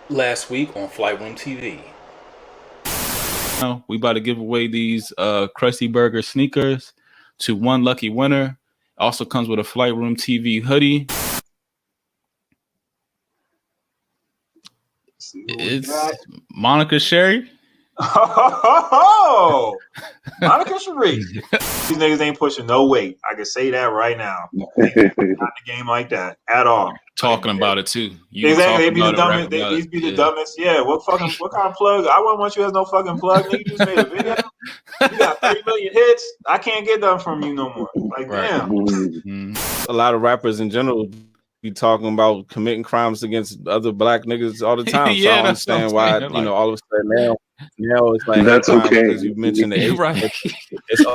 Last week on Flight Room TV. We about to give away these Krusty Burger sneakers to one lucky winner. Also comes with a Flight Room TV hoodie. It's Monica Sherry. Oh, Monica Sherry. These niggas ain't pushing no weight. I can say that right now. Not the game like that at all. Talking about it too. Exactly. They be the dumbest. These be the dumbest. Yeah. What kind of plug? I wouldn't want you as no fucking plug. Nigga, you just made a video. You got 30 million hits. I can't get them from you no more. Like, damn. A lot of rappers in general be talking about committing crimes against other black niggas all the time. So I don't understand why, all of a sudden now it's like that's okay because you mentioned the age. Right. It's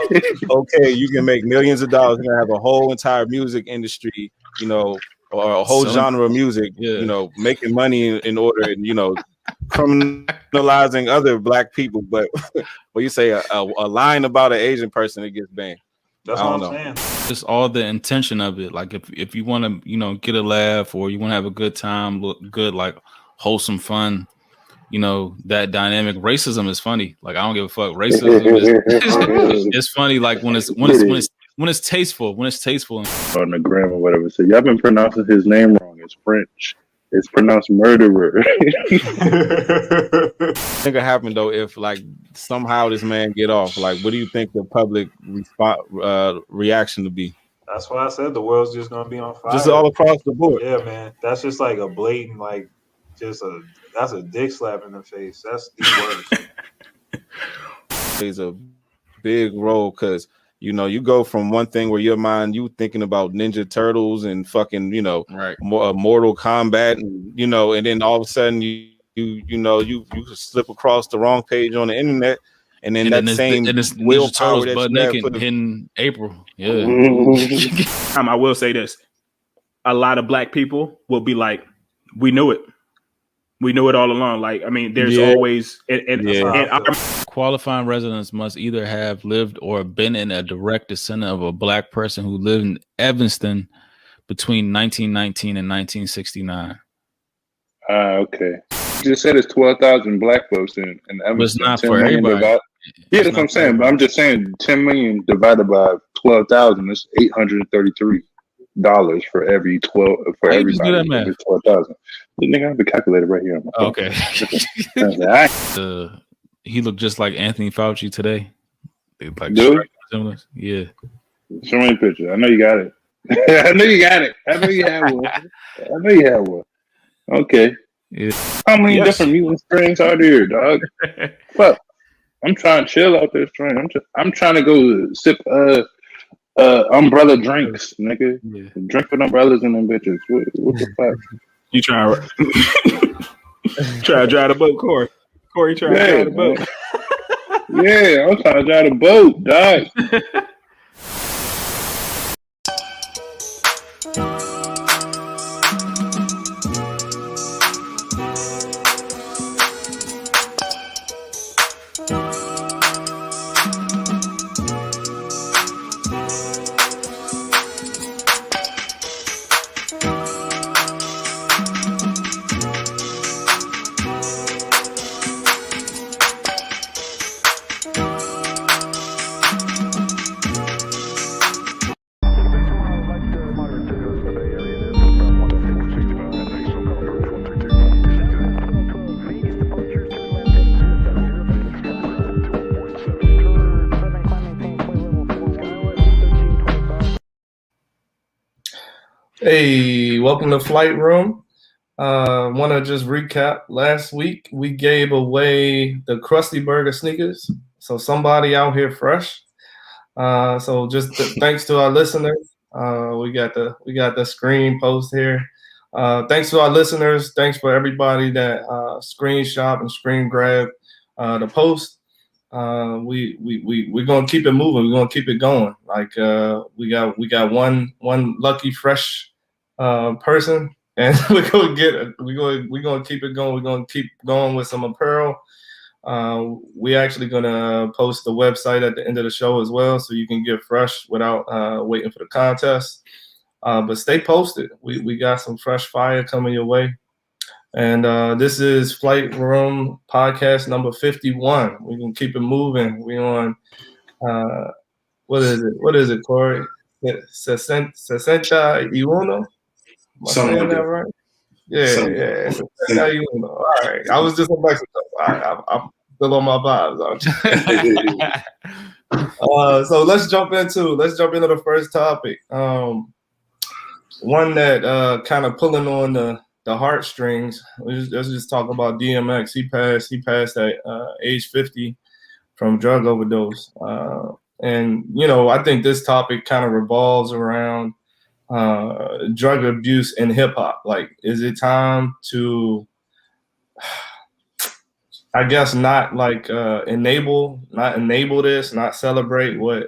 okay. You can make millions of dollars. You're gonna have a whole entire music industry, or a whole genre of music, making money in order and criminalizing other black people. But when you say a line about an Asian person, it gets banned. That's what I'm saying. Just all the intention of it. Like if you want to, get a laugh or you want to have a good time, look good, like wholesome fun, that dynamic. Racism is funny. Like I don't give a fuck. Racism is it's funny. Like when it's tasteful. When it's tasteful. On the gram or whatever. So y'all been pronouncing his name wrong. It's French. It's pronounced murderer. Think it happened though if like somehow this man get off. Like, what do you think the public reaction to be? That's why I said the world's just gonna be on fire. Just all across the board. Yeah, man. That's just like a blatant, like, that's a dick slap in the face. That's the worst. Plays a big role because you go from one thing where your mind you thinking about Ninja Turtles and fucking Mortal Kombat and then all of a sudden you slip across the wrong page on the internet and then willpower that butt naked in April. Yeah. I will say this: a lot of black people will be like, "We knew it. We knew it all along." Like, I mean, there's always qualifying residents must either have lived or been in a direct descendant of a black person who lived in Evanston between 1919 and 1969. Okay. You just said it's 12,000 black folks in Evanston. But it's not for everybody. Yeah, that's what I'm saying. But I'm just saying 10 million divided by 12,000 is $833 for every 12 for everybody. Every 12,000. The nigga have the calculator right here. Okay. He looked just like Anthony Fauci today. Like yeah. Show me a picture. I know you got it. I know you got it. I know you have one. I know you have one. Okay. Yeah. How many different mutant strains are there, dog? Fuck. I'm trying to chill out this train. I'm trying to go sip umbrella drinks, nigga. Yeah. Drink with umbrellas in them bitches. What the fuck? You trying to drive the boat, Corey? Corey trying to drive the boat. Yeah, I'm trying to drive the boat, dog. Hey, welcome to Flight Room. Want to just recap. Last week, we gave away the Krusty Burger sneakers. So somebody out here fresh. So just thanks to our listeners. We got the screen post here. Thanks to our listeners. Thanks for everybody that screenshot and screen grab the post. We're gonna keep it moving. We're gonna keep it going. Like we got one lucky fresh person, and we're gonna keep it going. We're gonna keep going with some apparel. We're actually gonna post the website at the end of the show as well, so you can get fresh without waiting for the contest. But stay posted. We got some fresh fire coming your way. And this is Flight Room podcast number 51. We can keep it moving. We on what is it? What is it, Corey? 61. Am I saying that right? Yeah. 61. All right. I was just in Mexico. I'm still on my vibes. So let's jump into the first topic. One that kind of pulling on the heartstrings. Let's just talk about DMX. He passed at age 50 from drug overdose. And I think this topic kind of revolves around drug abuse in hip hop. Like, is it time to, I guess, not enable this, not celebrate what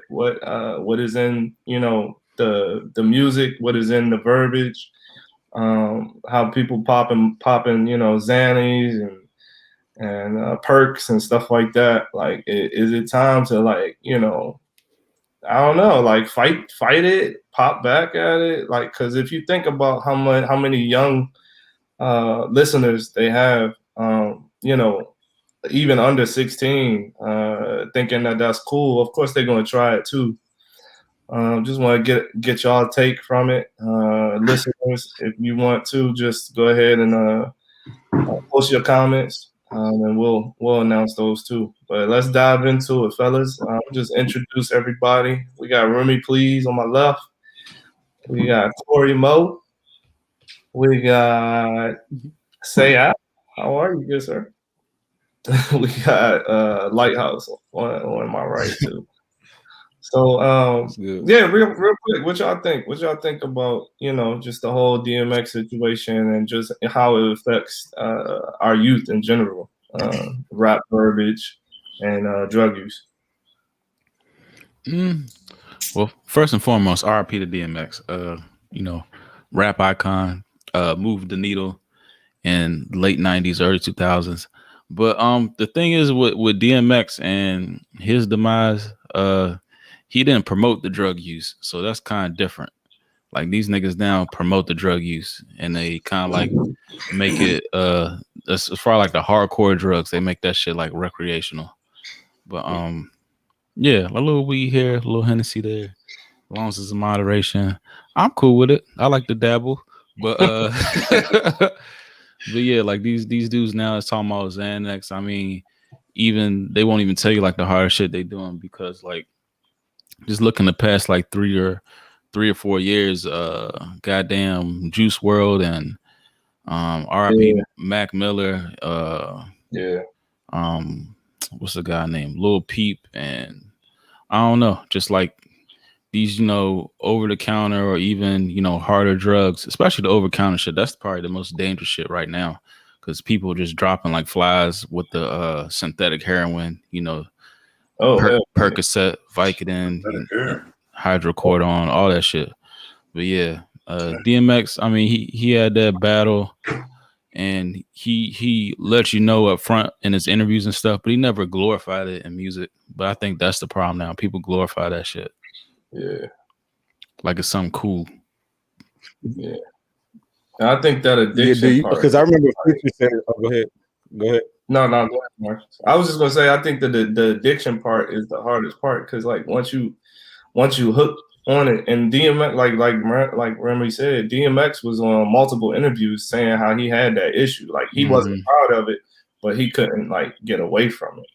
is in the music, what is in the verbiage, how people popping Xannies and perks and stuff like that. Like, is it time to I don't know, fight it, pop back at it? Like, because if you think about how many young listeners they have, even under 16, thinking that that's cool, of course they're going to try it too. Just want to get y'all take from it. Listeners, if you want to, just go ahead and post your comments, and we'll announce those too. But let's dive into it, fellas. Just introduce everybody. We got Remy Please on my left. We got Corey Mo. We got Sayat. How are you, good sir? We got Lighthouse on my right too. So yeah, real quick, what y'all think? What y'all think about just the whole DMX situation and just how it affects our youth in general, rap verbiage and drug use? Well, first and foremost, RIP to DMX. Rap icon, moved the needle in late 90s, early 2000s. But the thing is with DMX and his demise, he didn't promote the drug use, so that's kind of different. Like, these niggas now promote the drug use, and they kind of like make it as far like the hardcore drugs, they make that shit like recreational. But yeah, a little weed here, a little Hennessy there, as long as it's in moderation, I'm cool with it. I like to dabble, but but yeah, like these dudes now is talking about Xanax. I mean, even they won't even tell you like the hard shit they doing, because like, just look in the past like 3 or 4 years, goddamn Juice WRLD and R.I.P. Mac Miller, what's the guy named Lil Peep, and I don't know, just like these over the counter or even harder drugs, especially the over the counter shit. That's probably the most dangerous shit right now, because people are just dropping like flies with the synthetic heroin, Percocet, Vicodin, hydrocodone, all that shit. But yeah, DMX, I mean, he had that battle, and he let you know up front in his interviews and stuff, but he never glorified it in music. But I think that's the problem now. People glorify that shit. Yeah. Like it's something cool. Yeah. And I think that addiction part, because I remember Future said, go ahead. No, go ahead, Mark. I was just gonna say, I think that the addiction part is the hardest part, because like once you hook on it, and DMX, like Remy said, DMX was on multiple interviews saying how he had that issue. Like, he wasn't proud of it, but he couldn't like get away from it.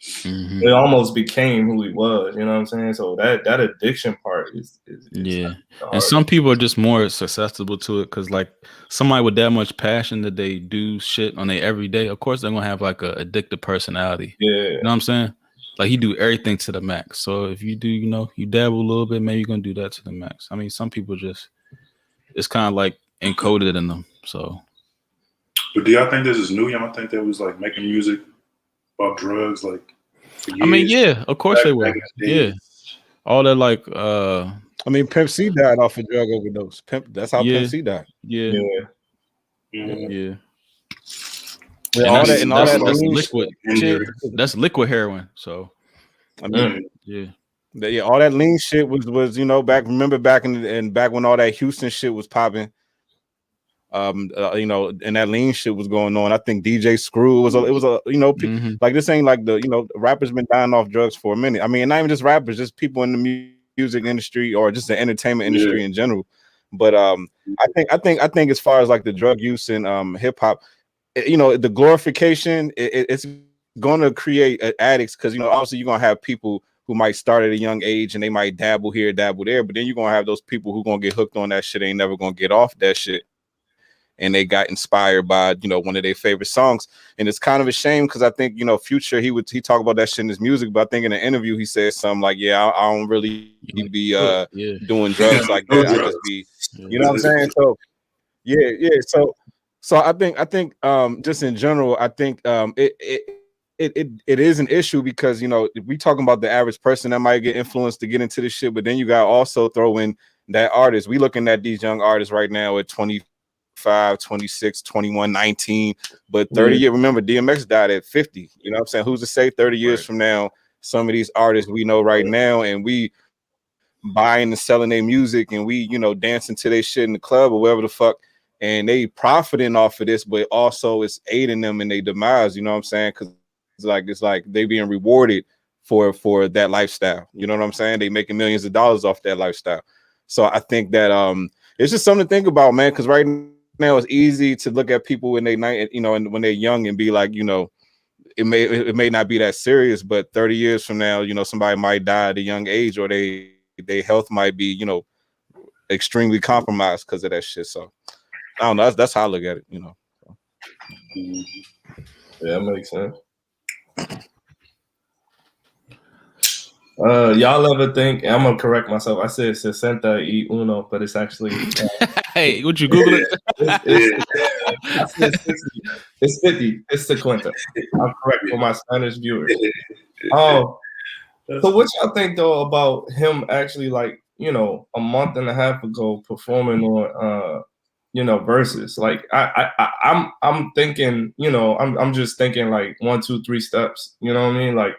It almost became who he was. You know what I'm saying? So that addiction part is yeah. And some people are just more susceptible to it, because like somebody with that much passion that they do shit on their everyday, of course they're gonna have like a addictive personality. Yeah. You know what I'm saying? Like, he do everything to the max. So if you do, you dabble a little bit, maybe you're gonna do that to the max. I mean, some people just, it's kind of like encoded in them. So. But do y'all think this is new? Y'all think that was like making music about drugs like for years? I mean, yeah, of course they were. Yeah. All that like I mean, Pimp C died off a drug overdose. That's how Pimp C died. Yeah. And all that that's liquid shit. That's liquid heroin. So I mean, all that lean shit was back. Remember back back when all that Houston shit was popping. you know, and that lean shit was going on. I think DJ Screw was you know, like this ain't like the, you know, rappers been dying off drugs for a minute. I mean, not even just rappers, just people in the music industry or just the entertainment industry in general. But I think as far as like the drug use and hip hop, you know, the glorification, it's going to create addicts, because, you know, obviously you're going to have people who might start at a young age and they might dabble here, dabble there, but then you're going to have those people who going to get hooked on that shit, ain't never going to get off that shit, and they got inspired by, you know, one of their favorite songs. And it's kind of a shame, because I think, you know, Future, he talk about that shit in his music, but I think in an interview he said something like, yeah, I don't really be doing drugs like that. I just be, you know what I'm saying? So yeah. So I think just in general, I think it is an issue, because, you know, if we talking about the average person that might get influenced to get into this shit, but then you got also throw in that artist. We looking at these young artists right now at 25, 26, 21, 19, but 30 years. Remember, DMX died at 50. You know what I'm saying? Who's to say 30 years from now, some of these artists we know right now, and we buying and selling their music, and we, you know, dancing to their shit in the club or wherever the fuck, and they profiting off of this, but also it's aiding them in their demise. You know what I'm saying? Because it's like they being rewarded for that lifestyle. You know what I'm saying? They making millions of dollars off that lifestyle. So I think that it's just something to think about, man. Because right now it's easy to look at people when they, you know, and when they're young and be like, you know, it may not be that serious, but 30 years from now, you know, somebody might die at a young age, or their health might be, you know, extremely compromised because of that shit. So I don't know. That's how I look at it, you know. Yeah, that makes sense. Y'all ever think, I'm gonna correct myself, I said 60 y uno, but it's actually hey, would you Google it? I said 60. It's 50. It's 50. I'm correct for my Spanish viewers. So what y'all think though about him actually, like, you know, a month and a half ago performing on you know, verses? Like I'm thinking, you know, I'm just thinking like 1, 2, 3 steps. You know what I mean? Like,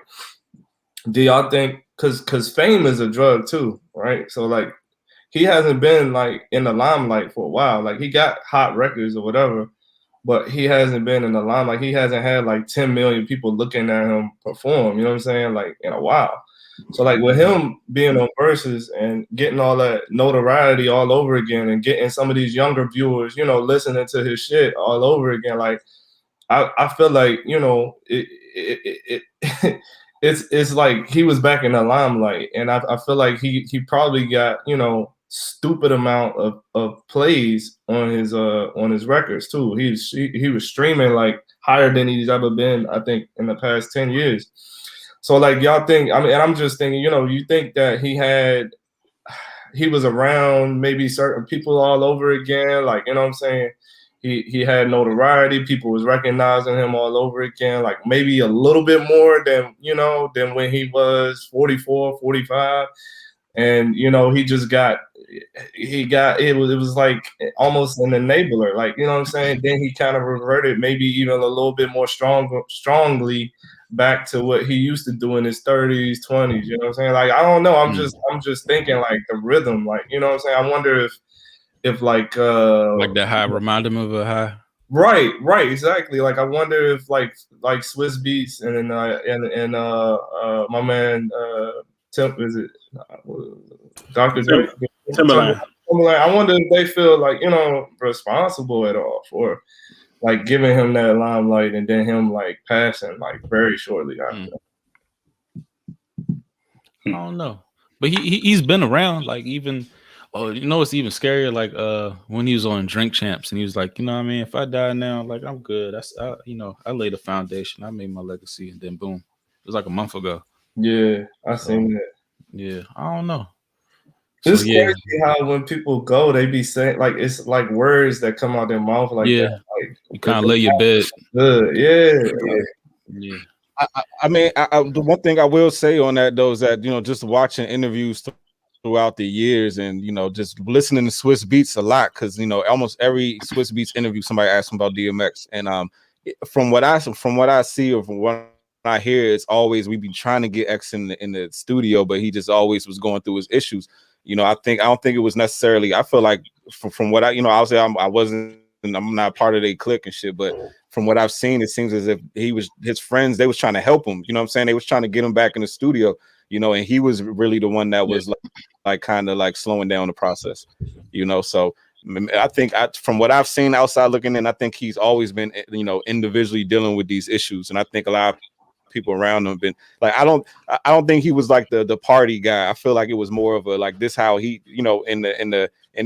do y'all think, because fame is a drug too, right? So like he hasn't been like in the limelight for a while. Like he got hot records or whatever, but he hasn't been in the limelight. He hasn't had like 10 million people looking at him perform, you know what I'm saying? Like in a while. So like with him being on verses and getting all that notoriety all over again, and getting some of these younger viewers, you know, listening to his shit all over again, like I feel like, you know, it's like he was back in the limelight, and I feel like he probably got, you know, stupid amount of plays on his records too. He was streaming like higher than he's ever been, I think, in the past 10 years. So like y'all think, I mean, and I'm just thinking, you know, you think that he was around maybe certain people all over again, like, you know what I'm saying? He had notoriety. People was recognizing him all over again, like maybe a little bit more than, you know, than when he was 44, 45. And, you know, it was like almost an enabler, like, you know what I'm saying? Then he kind of reverted maybe even a little bit more strongly back to what he used to do in his 30s, 20s, you know what I'm saying? Like, I don't know. I'm just thinking like the rhythm, like, you know what I'm saying? I wonder if like that high remind him of a high. Right, exactly. Like I wonder if like Swiss Beats and my man Dr. Timberland. I wonder if they feel like, you know, responsible at all for like giving him that limelight and then him like passing like very shortly after. I don't know, but he's been around, like, even. Oh, you know, it's even scarier. Like when he was on Drink Champs, and he was like, you know what I mean? If I die now, like, I'm good. You know, I laid a foundation. I made my legacy, and then boom, it was like a month ago. Yeah, I seen that. Yeah, I don't know. It's crazy how when people go, they be saying like it's like words that come out their mouth like that. Like you kind of lay your bed. Good, yeah. I mean, the one thing I will say on that though is that, you know, just watching interviews throughout the years, and, you know, just listening to Swiss Beats a lot, because, you know, almost every Swiss Beats interview somebody asks him about DMX, and from what I see or from what I hear, it's always we be trying to get X in the studio, but he just always was going through his issues. You know, I don't think it was necessarily. I feel like from what I, you know, obviously I wasn't I'm not part of their clique and shit, but from what I've seen, it seems as if his friends, they was trying to help him. You know what I'm saying? They was trying to get him back in the studio, you know, and he was really the one that was like kind of like slowing down the process, you know. So I think from what I've seen outside looking in, I think he's always been, you know, individually dealing with these issues. And I think a lot of people around him have been like, I don't think he was like the party guy. I feel like it was more of a like this how he, you know, in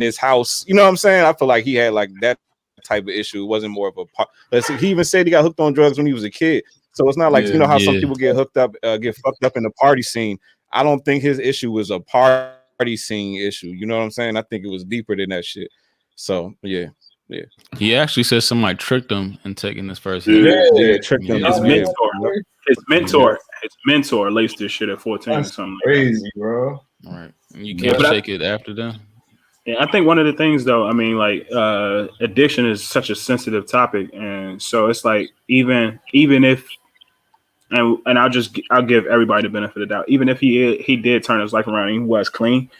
his house, you know what I'm saying? I feel like he had like that type of issue. It wasn't more of a part. He even said he got hooked on drugs when he was a kid. So it's not like, you know how some people get hooked up, get fucked up in the party scene. I don't think his issue was a party scene issue. You know what I'm saying? I think it was deeper than that shit. So yeah. He actually said somebody tricked him in taking this first. Tricked him. His mentor laced this shit at 14 or something. Crazy, bro. All right, and you can't shake it after that. Yeah, I think one of the things though, I mean, like addiction is such a sensitive topic, and so it's like even if, and I'll give everybody the benefit of the doubt, even if he did turn his life around and he was clean.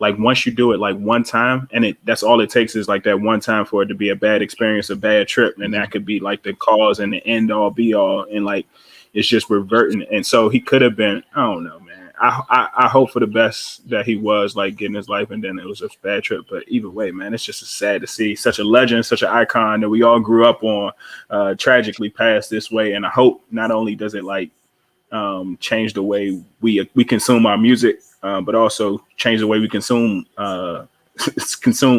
Like once you do it like one time, and that's all it takes is like that one time for it to be a bad experience, a bad trip, and that could be like the cause and the end all be all, and like it's just reverting. And so he could have been, I don't know, man. I hope for the best that he was like getting his life, and then it was a bad trip. But either way, man, it's just sad to see such a legend, such an icon that we all grew up on, tragically passed this way. And I hope not only does it like change the way we consume our music, but also change the way we consume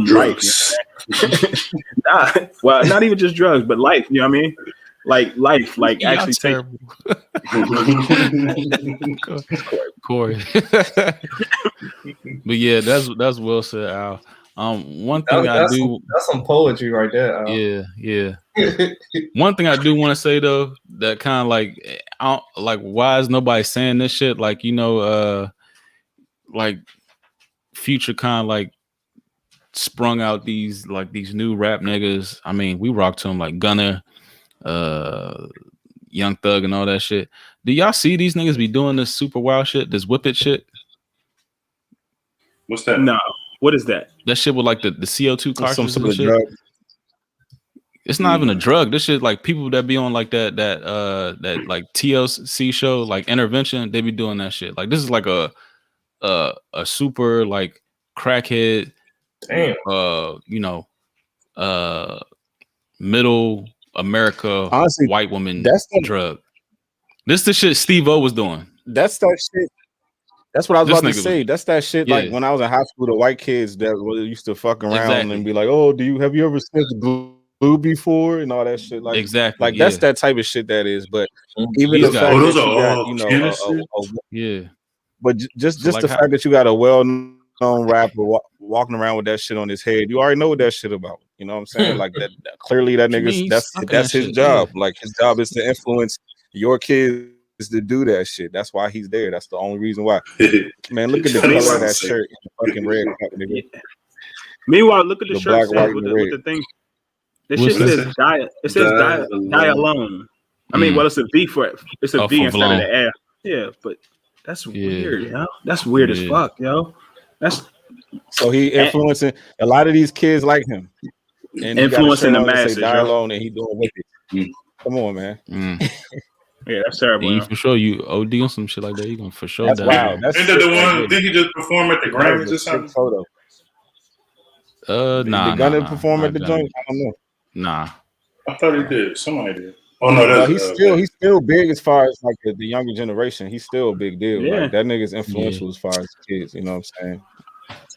drugs. Life. Well, not even just drugs, but life. You know what I mean? Like life, like actually terrible. Corey. But yeah, that's well said, Al. One thing that's some poetry right there, Al. Yeah. One thing I do want to say though, that kind of like, why is nobody saying this shit? Like, you know, like Future kind of like sprung out these new rap niggas. I mean, we rock to them like Gunna, Young Thug, and all that shit. Do y'all see these niggas be doing this super wild shit, this whip it shit? What's that? No. What is that? That shit with like the CO2 cartridges some and shit. drug. It's not even a drug. This shit like people that be on like that like TLC show, like Intervention, they be doing that shit. Like this is like a super like crackhead, damn, you know, middle America, honestly, white woman drug. This the shit Steve-O was doing. That's that shit. That's what I was about to say. That's that shit. Yeah. Like when I was in high school, the white kids that used to fuck around and be like, "Oh, have you ever sniffed glue before?" and all that shit. Like exactly. Like that's that type of shit that is. But even the fact that you got, you know, but just the fact that you got a well-known rapper walking around with that shit on his head, you already know what that shit about. You know what I'm saying? Like that. Clearly, that nigga. That's his job. Yeah. Like his job is to influence your kids to do that shit. That's why he's there. That's the only reason why. Man, look at the color of that shirt, fucking red. Meanwhile, look at the shirt with the thing. This shit says die. It says die alone. I mean, well, it's a V for it. It's a V instead of the F. Yeah, but that's weird, yo. That's weird as fuck, yo. That's so he influencing a lot of these kids like him, and influencing the masses. Die alone, and he doing with it. Come on, man. Yeah, that's terrible. You for sure, you OD on some shit like that, you gonna for sure. That's wild. That's the one. Did he just perform at the Grammys or something? Photo. Nah. Did Gunna perform at the joint? I don't know. Nah. I thought he did. Somebody did. Oh no, he's still big as far as like the younger generation. He's still a big deal. Yeah. Like that nigga's influential as far as kids. You know what I'm saying?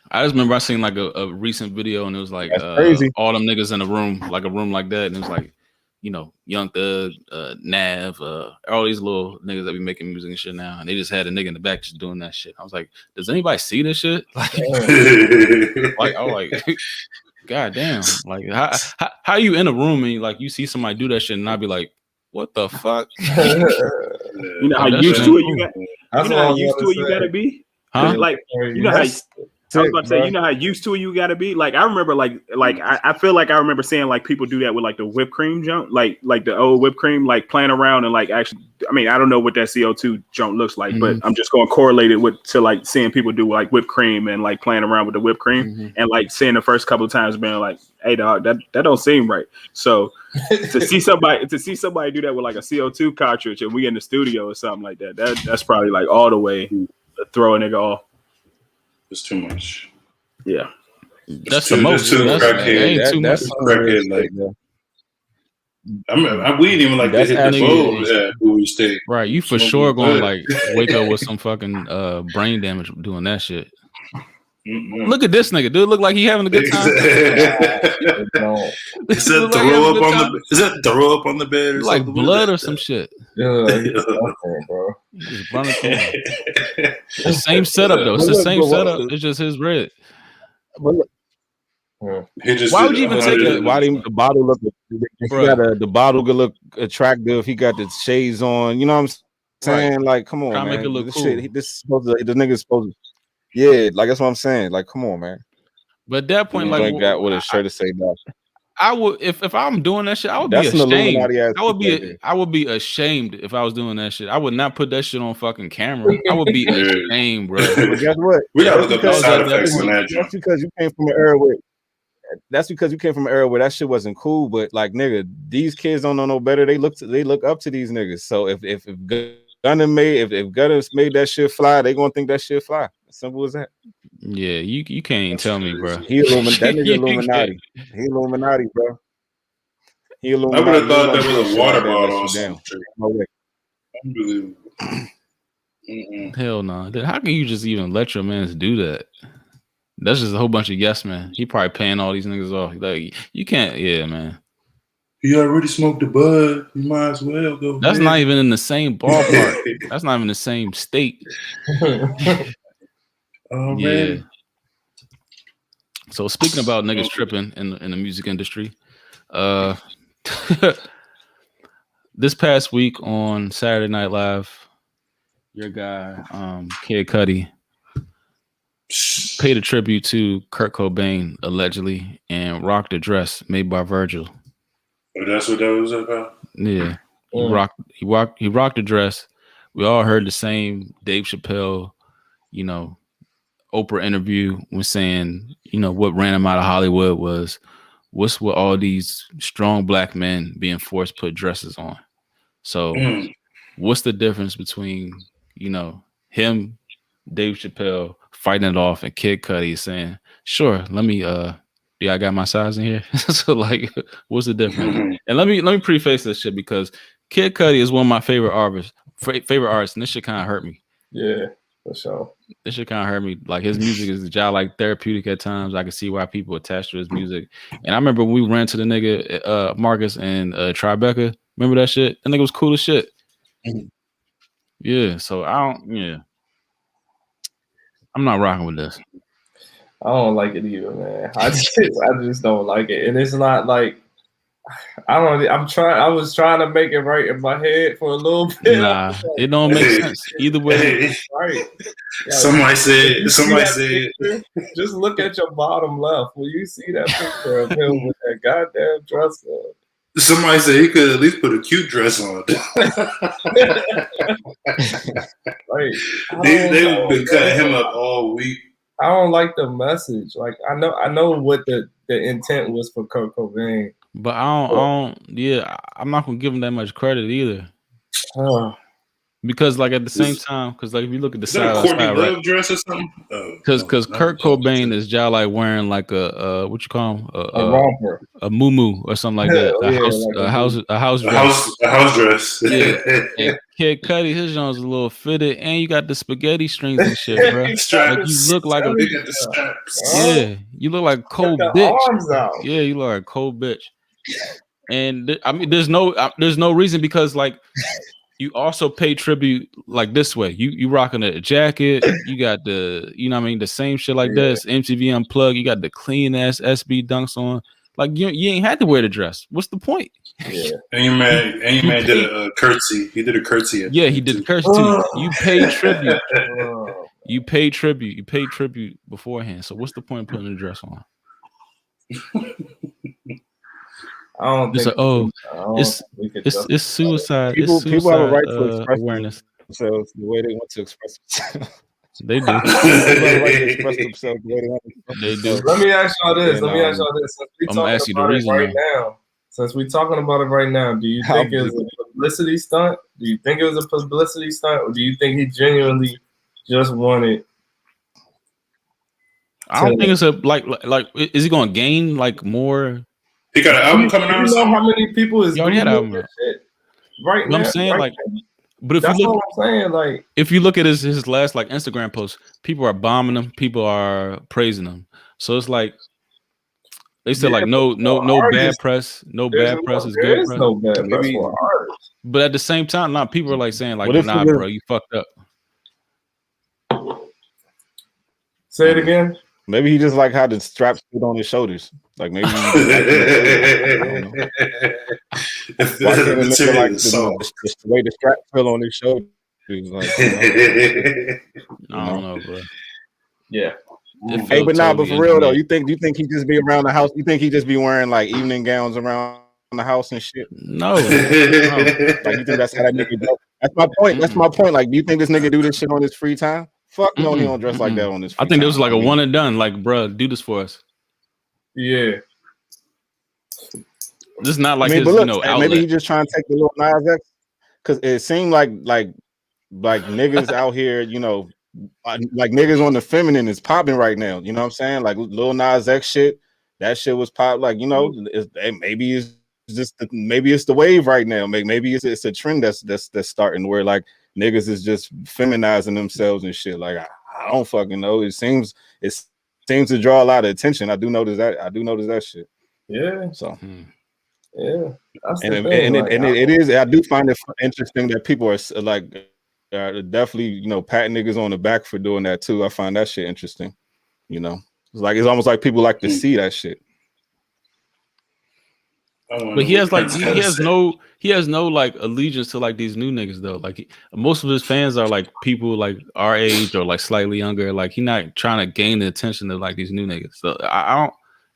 I just remember I seen like a recent video and it was like all them niggas in a room like that, and it was like, you know, Young Thug, Nav, all these little niggas that be making music and shit now, and they just had a nigga in the back just doing that shit. I was like, does anybody see this shit? Like, I was like, God damn! Like, how you in a room and you see somebody do that shit, and I'd be like, what the fuck? You know how used to it you got. You know how used to it you gotta be. Huh? Like, you know how I was about to say, you know how used to it you gotta be. Like I remember, I feel like I remember seeing like people do that with like the whipped cream junk, like the old whipped cream, like playing around and like actually. I mean, I don't know what that CO2 junk looks like, but I'm just going to correlate it to like seeing people do like whipped cream and like playing around with the whipped cream and like seeing the first couple of times being like, "Hey, dog, that don't seem right." So to see somebody do that with like a CO2 cartridge and we in the studio or something like that's probably like all the way to throw a nigga off. It's too much. Yeah, that's the most. That's crackhead. Like, we didn't even like to hit the bowl at Bowie State. Right, you for sure going to like wake up with some fucking brain damage doing that shit. Look at this nigga, dude. Look like he having a good time. Is that throw up on the bed or like something? blood or some shit? Yeah, bro. The same setup though. It's the same setup. It's just his red. Why would you even take it? Why didn't the bottle look? The bottle could look attractive. He got the shades on. You know what I'm saying? Right. Like, come on, man. Make it look this cool. Shit, this is supposed to. The nigga's supposed to. Yeah, like that's what I'm saying. Like, come on, man. But at that point, like, got what his shirt to say about. I would if I'm doing that shit, I would be ashamed. I would be ashamed if I was doing that shit. I would not put that shit on fucking camera. I would be ashamed, bro. But guess what? We gotta look up the side effects on that. That's because you came from an era where. That's because you came from an era where that shit wasn't cool. But like, nigga, these kids don't know no better. They look up to these niggas. So if Gunna made that shit fly, they gonna think that shit fly. Simple as that. Yeah, you can't even tell me, bro. That nigga Illuminati. He Illuminati, bro. He Illuminati. I would have thought that was a water bottle or something. No way. Unbelievable. Hell no. How can you just even let your mans do that? That's just a whole bunch of yes man. He probably paying all these niggas off. Like you can't, yeah, man. You already smoked the bud. You might as well go. That's not even in the same ballpark. That's not even the same state. Oh man. So speaking about niggas tripping in the music industry, this past week on Saturday Night Live, your guy, Kid Cudi, paid a tribute to Kurt Cobain allegedly and rocked a dress made by Virgil. Oh, that's what that was about? Yeah. He rocked a dress. We all heard the same Dave Chappelle, Oprah interview was saying, what ran him out of Hollywood was what's with all these strong black men being forced to put dresses on. So what's the difference between, him, Dave Chappelle fighting it off and Kid Cudi saying, sure, let me I got my size in here. So like, what's the difference? And let me preface this shit because Kid Cudi is one of my favorite artists, and this shit kind of hurt me. Yeah, for sure. This shit kind of hurt me. Like his music is like therapeutic at times. I can see why people attach to his music. And I remember when we ran to the nigga Marcus and Tribeca. Remember that shit? That nigga was cool as shit. Yeah. So I'm not rocking with this. I don't like it either, man. I just don't like it, and it's not like I was trying to make it right in my head for a little bit. Nah, it don't make sense either way. Right. Like, somebody said. Just look at your bottom left. Will you see that picture of him with that goddamn dress on? Somebody said he could at least put a cute dress on. Right. They've been cutting him up all week. I don't like the message. Like I know what the intent was for Kurt Cobain. But I'm not gonna give him that much credit either. Because like at the same time, because like if you look at the side, Courtney Love dress or something. Because Kurt Cobain is just like wearing like a what you call him a romper, a muumuu or something like that, a house dress. Yeah. And Kid Cudi, his joint's a little fitted, and you got the spaghetti strings and shit, bro. Like you look like you look like a cold bitch. Yeah, you look like a cold bitch. And I mean, there's no reason because like. You also pay tribute like this way. You rocking a jacket. You got the same shit like this. MTV Unplugged. You got the clean ass SB dunks on. Like you ain't had to wear the dress. What's the point? Yeah. And your man did a curtsy. He did a curtsy. Yeah, he did a curtsy too. You paid tribute. You pay tribute. You pay tribute beforehand. So what's the point of putting a dress on? I don't It's think. it's suicide. People it's suicide, have a right to express awareness themselves the way they want to express themselves. They do. People have a right to express themselves the way they want to express They do. themselves. Let me ask y'all this. And, Let me ask y'all this. Since we I'm gonna ask you the talking about it reason right now, since we're talking about it right now, do you think it was a publicity stunt? Do you think it was a publicity stunt, or do you think he genuinely just wanted? I don't think it's a like. Is he gonna gain like more? He got an album coming out. You know how many people is already had an album Googling shit right now? now? I'm saying right like, but if that's you look, what I'm saying. Like, if you look at his last like Instagram post, people are bombing him, people are praising him. So it's like they said like no bad press, no bad press is good press. No bad press for artists. But at the same time, now people are like saying like, nah, bro, you fucked up. Say it again. Maybe he just like how the straps fit on his shoulders. Like maybe I don't know. Why can't it look like the way the strap fell on his shoulders? Like, I don't know, bro. Yeah. Hey, but but for real though, you think he just be around the house? You think he just be wearing like evening gowns around the house and shit? No. Like you think that's how that nigga do? That's my point. That's my point. Like, do you think this nigga do this shit on his free time? Fuck no, he don't dress like that on his free time. I think this was like a one and done. Like, bro, do this for us. Yeah. This is not like his, but look, outlet. Maybe he just trying to take the little Nas X, because it seemed like niggas out here, like niggas on the feminine is popping right now. You know what I'm saying? Like Lil Nas X shit, that shit was pop. Like, maybe it's just maybe it's the wave right now. Maybe it's a trend that's starting where like niggas is just feminizing themselves and shit. Like I don't fucking know. It seems to draw a lot of attention. I do notice that shit. Yeah. So. Yeah. It is. I do find it interesting that people are like. Definitely, patting niggas on the back for doing that too. I find that shit interesting. It's almost like people like to see that shit. But he has no like allegiance to like these new niggas though. Like most of his fans are like people like our age or like slightly younger. Like he's not trying to gain the attention of like these new niggas. So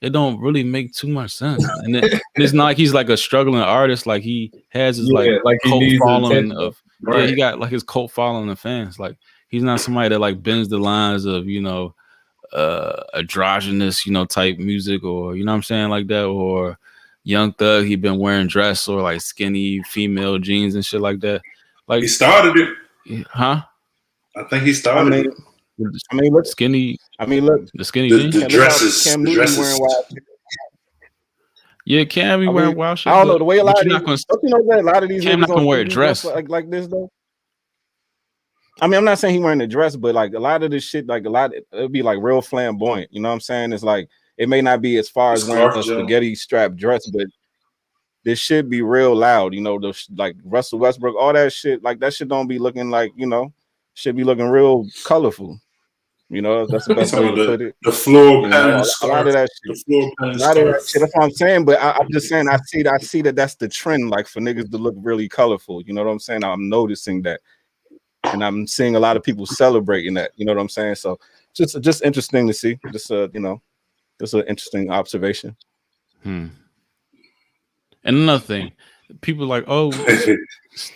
it don't really make too much sense. And it's not like he's like a struggling artist. Like he has his like cult following of. Right. Yeah, he got like his cult following of fans. Like he's not somebody that like bends the lines of androgynous type music, or what I'm saying, like that, or Young Thug. He been wearing dress or like skinny female jeans and shit like that. Like he started it, huh? I think he started it. Look skinny. Look the skinny jeans. The dresses. Cam Newton wearing wild shit. Yeah, Cam be wearing wild shit. I don't know the way a lot of these. A lot of these Cam not gonna wear a dress like this though. I mean, I'm not saying he wearing a dress, but like a lot of this shit, like it'll be like real flamboyant. You know what I'm saying? It's like it may not be as far as wearing a spaghetti strap dress, but this shit be real loud. Like Russell Westbrook, all that shit. Like that shit don't be looking like should be looking real colorful. That's the best way to put it. The floor a lot of that shit. That's what I'm saying. But I'm just saying, I see that that's the trend, like for niggas to look really colorful. You know what I'm saying? I'm noticing that, and I'm seeing a lot of people celebrating that. You know what I'm saying? So just interesting to see. Just just an interesting observation. And another thing, people like, oh,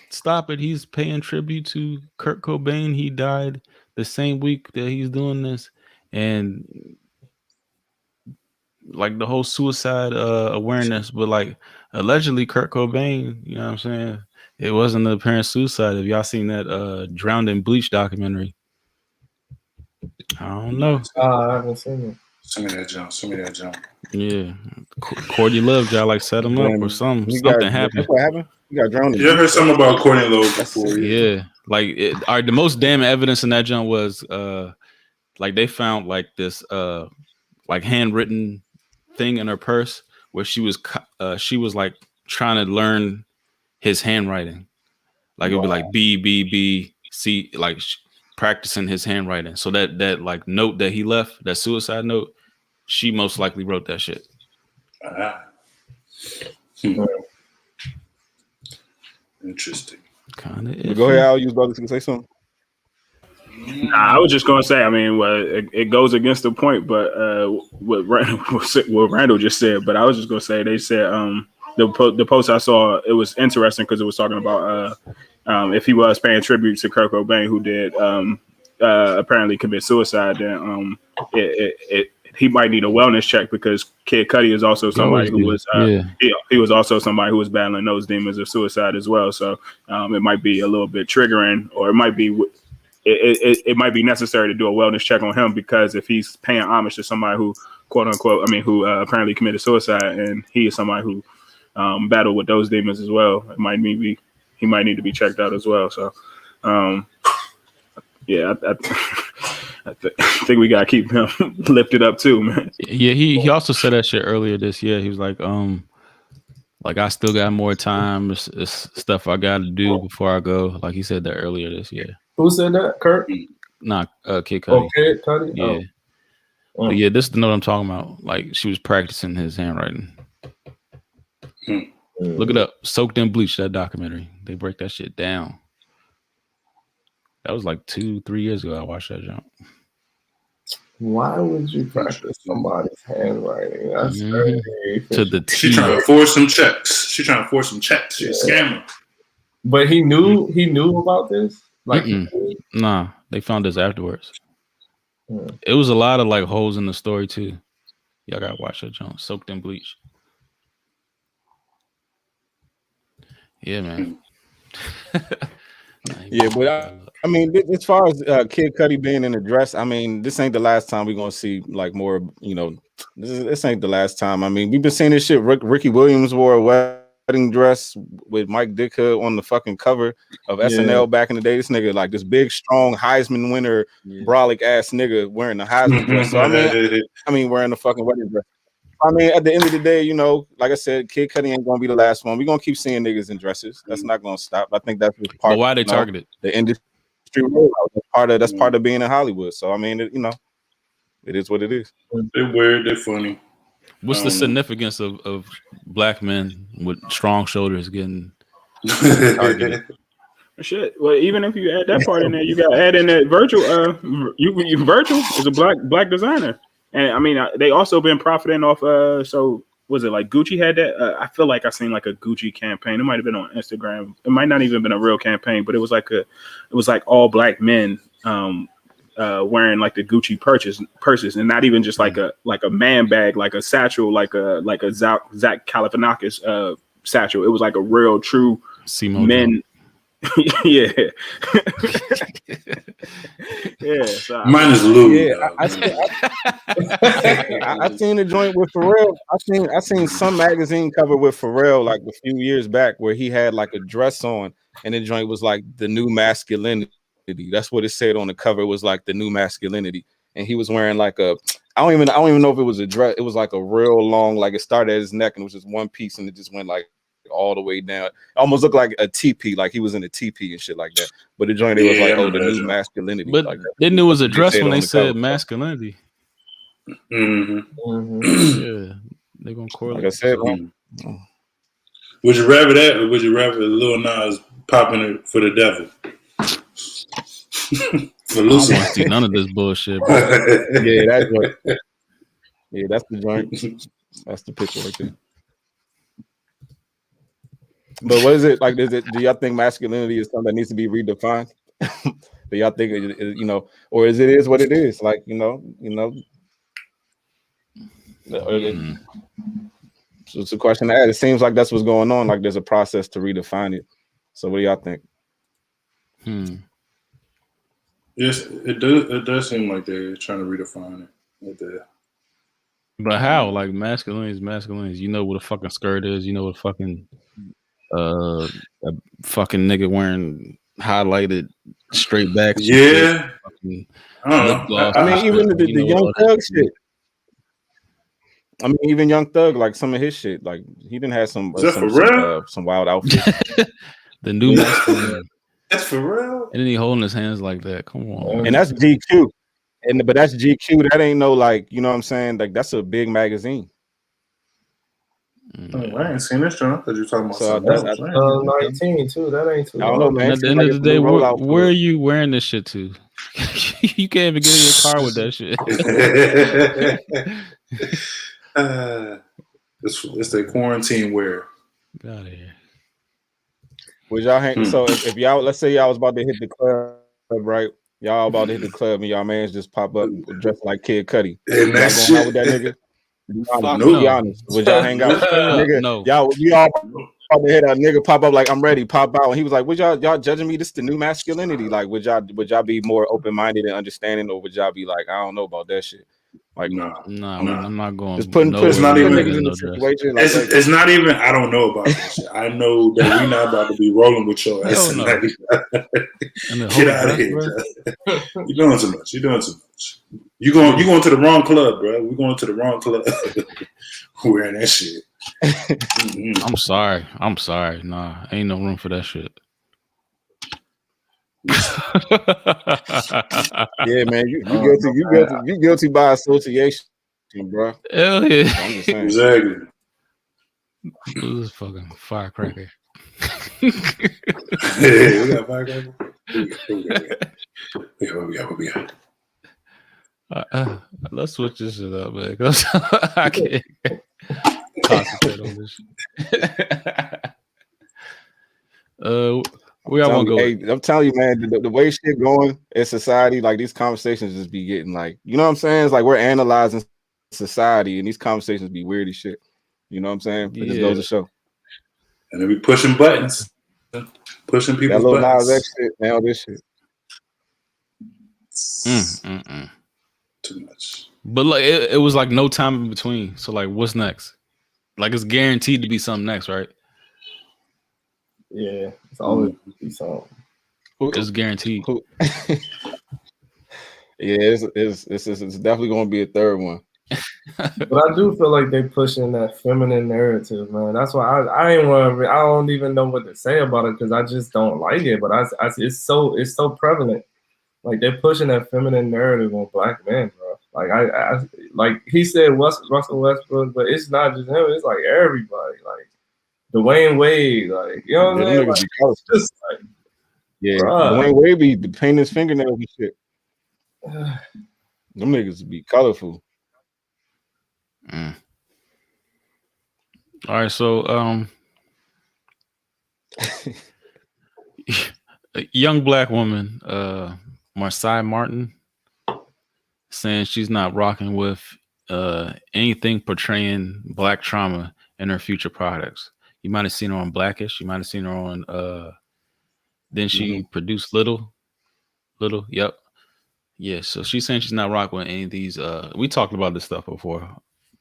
stop it. He's paying tribute to Kurt Cobain. He died the same week that he's doing this, and like the whole suicide awareness, but like allegedly Kurt Cobain, you know what I'm saying, it wasn't an apparent suicide. Have y'all seen that Drowned in Bleach documentary? I don't know. I haven't seen it. Send me that jump. Yeah, Courtney Love y'all like set him up or something happened. What happened? You got drowned. You heard something about Courtney Love before? Yeah, like the most damn evidence in that jump was like they found like this like handwritten thing in her purse where she was like trying to learn his handwriting. Like it'd be like B B B C, like practicing his handwriting. So that like note that he left, that suicide note, she most likely wrote that shit. Interesting. Kind of. Go ahead, Al. You was about to say something. I was just gonna say. I mean, well, it goes against the point, but what Randall just said. But I was just gonna say they said the post I saw, it was interesting because it was talking about if he was paying tribute to Kurt Cobain, who did apparently commit suicide, then he might need a wellness check because Kid Cudi is also somebody who was he was also somebody who was battling those demons of suicide as well. So it might be a little bit triggering, or it might be. It might be necessary to do a wellness check on him because if he's paying homage to somebody who, quote unquote, who apparently committed suicide, and he is somebody who battled with those demons as well, he might need to be checked out as well. So, yeah, I think we gotta keep him lifted up too, man. Yeah, he also said that shit earlier this year. He was like I still got more time. It's stuff I got to do before I go. Like he said that earlier this year. Who said that? Kurt? Nah, Kid Cudi. Oh, Kid Cudi? Yeah. Oh. But yeah, this is the note I'm talking about. Like she was practicing his handwriting. Look it up. Soaked in Bleach, that documentary. They break that shit down. That was like 2-3 years ago. I watched that jump. Why would you practice somebody's handwriting? That's very to the T. She trying to force some checks. She's a scammer. But he knew about this? Like nah, they found this afterwards. It was a lot of like holes in the story too. Y'all gotta watch that jump. Soaked in Bleach. Yeah, man. Yeah, but I mean, as far as Kid Cudi being in a dress, I mean, this ain't the last time we're gonna see like more. You know, this ain't the last time. I mean, we've been seeing this shit. Ricky Williams wore a wedding dress with Mike Ditka on the fucking cover of SNL back in the day. This nigga, like this big, strong Heisman winner, brolic ass nigga wearing the Heisman dress. So I mean, wearing the fucking wedding dress. I mean, at the end of the day, you know, like I said, Kid Cudi ain't gonna be the last one. We're gonna keep seeing niggas in dresses. That's not gonna stop. I think that's just part. But why they targeted the industry? That's part of being in Hollywood. So I mean, it is what it is. They're weird. They're funny. What's the significance of black men with strong shoulders getting targeted? Shit. Well, even if you add that part in there, you got to add in that Virgil. Virgil is a black designer, and I mean they also been profiting off. So was it like Gucci had that? I feel like I seen like a Gucci campaign. It might have been on Instagram. It might not even been a real campaign, but it was like all black men wearing like the Gucci purses, and not even just like a man bag, like a satchel, like a Zach Galifianakis satchel. It was like a real true men. Yeah. Yeah. So mine is Louis. Yeah, I seen a joint with Pharrell. I seen some magazine cover with Pharrell like a few years back where he had like a dress on, and the joint was like the new masculinity. That's what it said on the cover. It was like the new masculinity, and he was wearing like a. I don't even know if it was a dress. It was like a real long, like it started at his neck and it was just one piece, and it just went like all the way down. It almost looked like a teepee, like he was in a teepee and shit like that. But the joint, it was like, the new masculinity. But like they knew it was a dress when they said masculinity. Yeah, they're gonna correlate. Like I said, would you rather that, or would you rather Lil Nas popping it for the devil? For Lucy. I don't want to see none of this bullshit, bro. Yeah, that's what. Yeah, that's the joint. That's the picture right there. But what is it like? Do y'all think masculinity is something that needs to be redefined? Do y'all think or is it what it is? Like So it's a question to add. It seems like that's what's going on. Like there's a process to redefine it. So what do y'all think? Yes, it does. It does seem like they're trying to redefine it. But how? Like masculinity is masculinity. You know what a fucking skirt is. You know what a fucking nigga wearing highlighted straight back. Yeah. I mean, even the Young Thug shit. I mean, even Young Thug, like some of his shit, like he didn't have some wild outfits. The new masculinity. That's for real. And then he holding his hands like that. Come on. And that's GQ. But that's GQ. That ain't no like, you know what I'm saying? Like that's a big magazine. I ain't seen this joint. I thought you were talking about that's 19 too. That ain't too. I don't know, man. At the end of the day, where are you wearing this shit to? You can't even get in your car with that shit. It's the quarantine wear. Get out of here. Would y'all hang? So if y'all, let's say y'all was about to hit the club, right? Y'all about to hit the club and y'all mans just pop up dressed like Kid Cudi. And y'all going out with that nigga? Be honest. Would y'all hang out? Nigga, no. Y'all about to hit a nigga pop up like I'm ready, pop out, and he was like, "Would y'all judging me? This is the new masculinity. Like, would y'all be more open minded and understanding, or would y'all be like, I don't know about that shit? Like, no, I'm not going. Just putting niggas in the situation. Like it's not even. I don't know about that shit. I know that we not about to be rolling with your ass tonight. Get out of here. You're doing too much. You're doing too much. You going to the wrong club, bro. We're going to the wrong club. Wearing that shit. Mm-hmm. I'm sorry. Nah, ain't no room for that shit. Yeah, man, you guilty by association, bro. Hell yeah. I'm just saying. Exactly. This is fucking firecracker. Hey, we got firecracker. We got. Let's switch this shit up, man. I can't concentrate on this shit. Where I want to go? Hey, I'm telling you, man, the way shit going in society, like these conversations just be getting like, you know what I'm saying? It's like we're analyzing society, and these conversations be weird as shit. You know what I'm saying? It just goes to show. And then we pushing buttons, pushing people's buttons. Nas X shit, man, all this shit. Too much. But like it was like no time in between. So like, what's next? Like it's guaranteed to be something next, right? Yeah, it's always be something. It's guaranteed. Yeah, it's definitely going to be a third one. But I do feel like they pushing that feminine narrative, man. That's why I don't even know what to say about it because I just don't like it. But it's so prevalent. Like they're pushing that feminine narrative on black men, bro. Like I like he said Russell Westbrook, but it's not just him. It's like everybody. Like Dwayne Wade, like you know what I'm saying? Like, just like, Dwayne Wade be painting his fingernails and shit. Them niggas be colorful. All right, so a young black woman, Marsai Martin, saying she's not rocking with anything portraying black trauma in her future products. You might have seen her on Blackish. You might have seen her on then she produced Little. Yep. Yeah, so she's saying she's not rocking with any of these. We talked about this stuff before.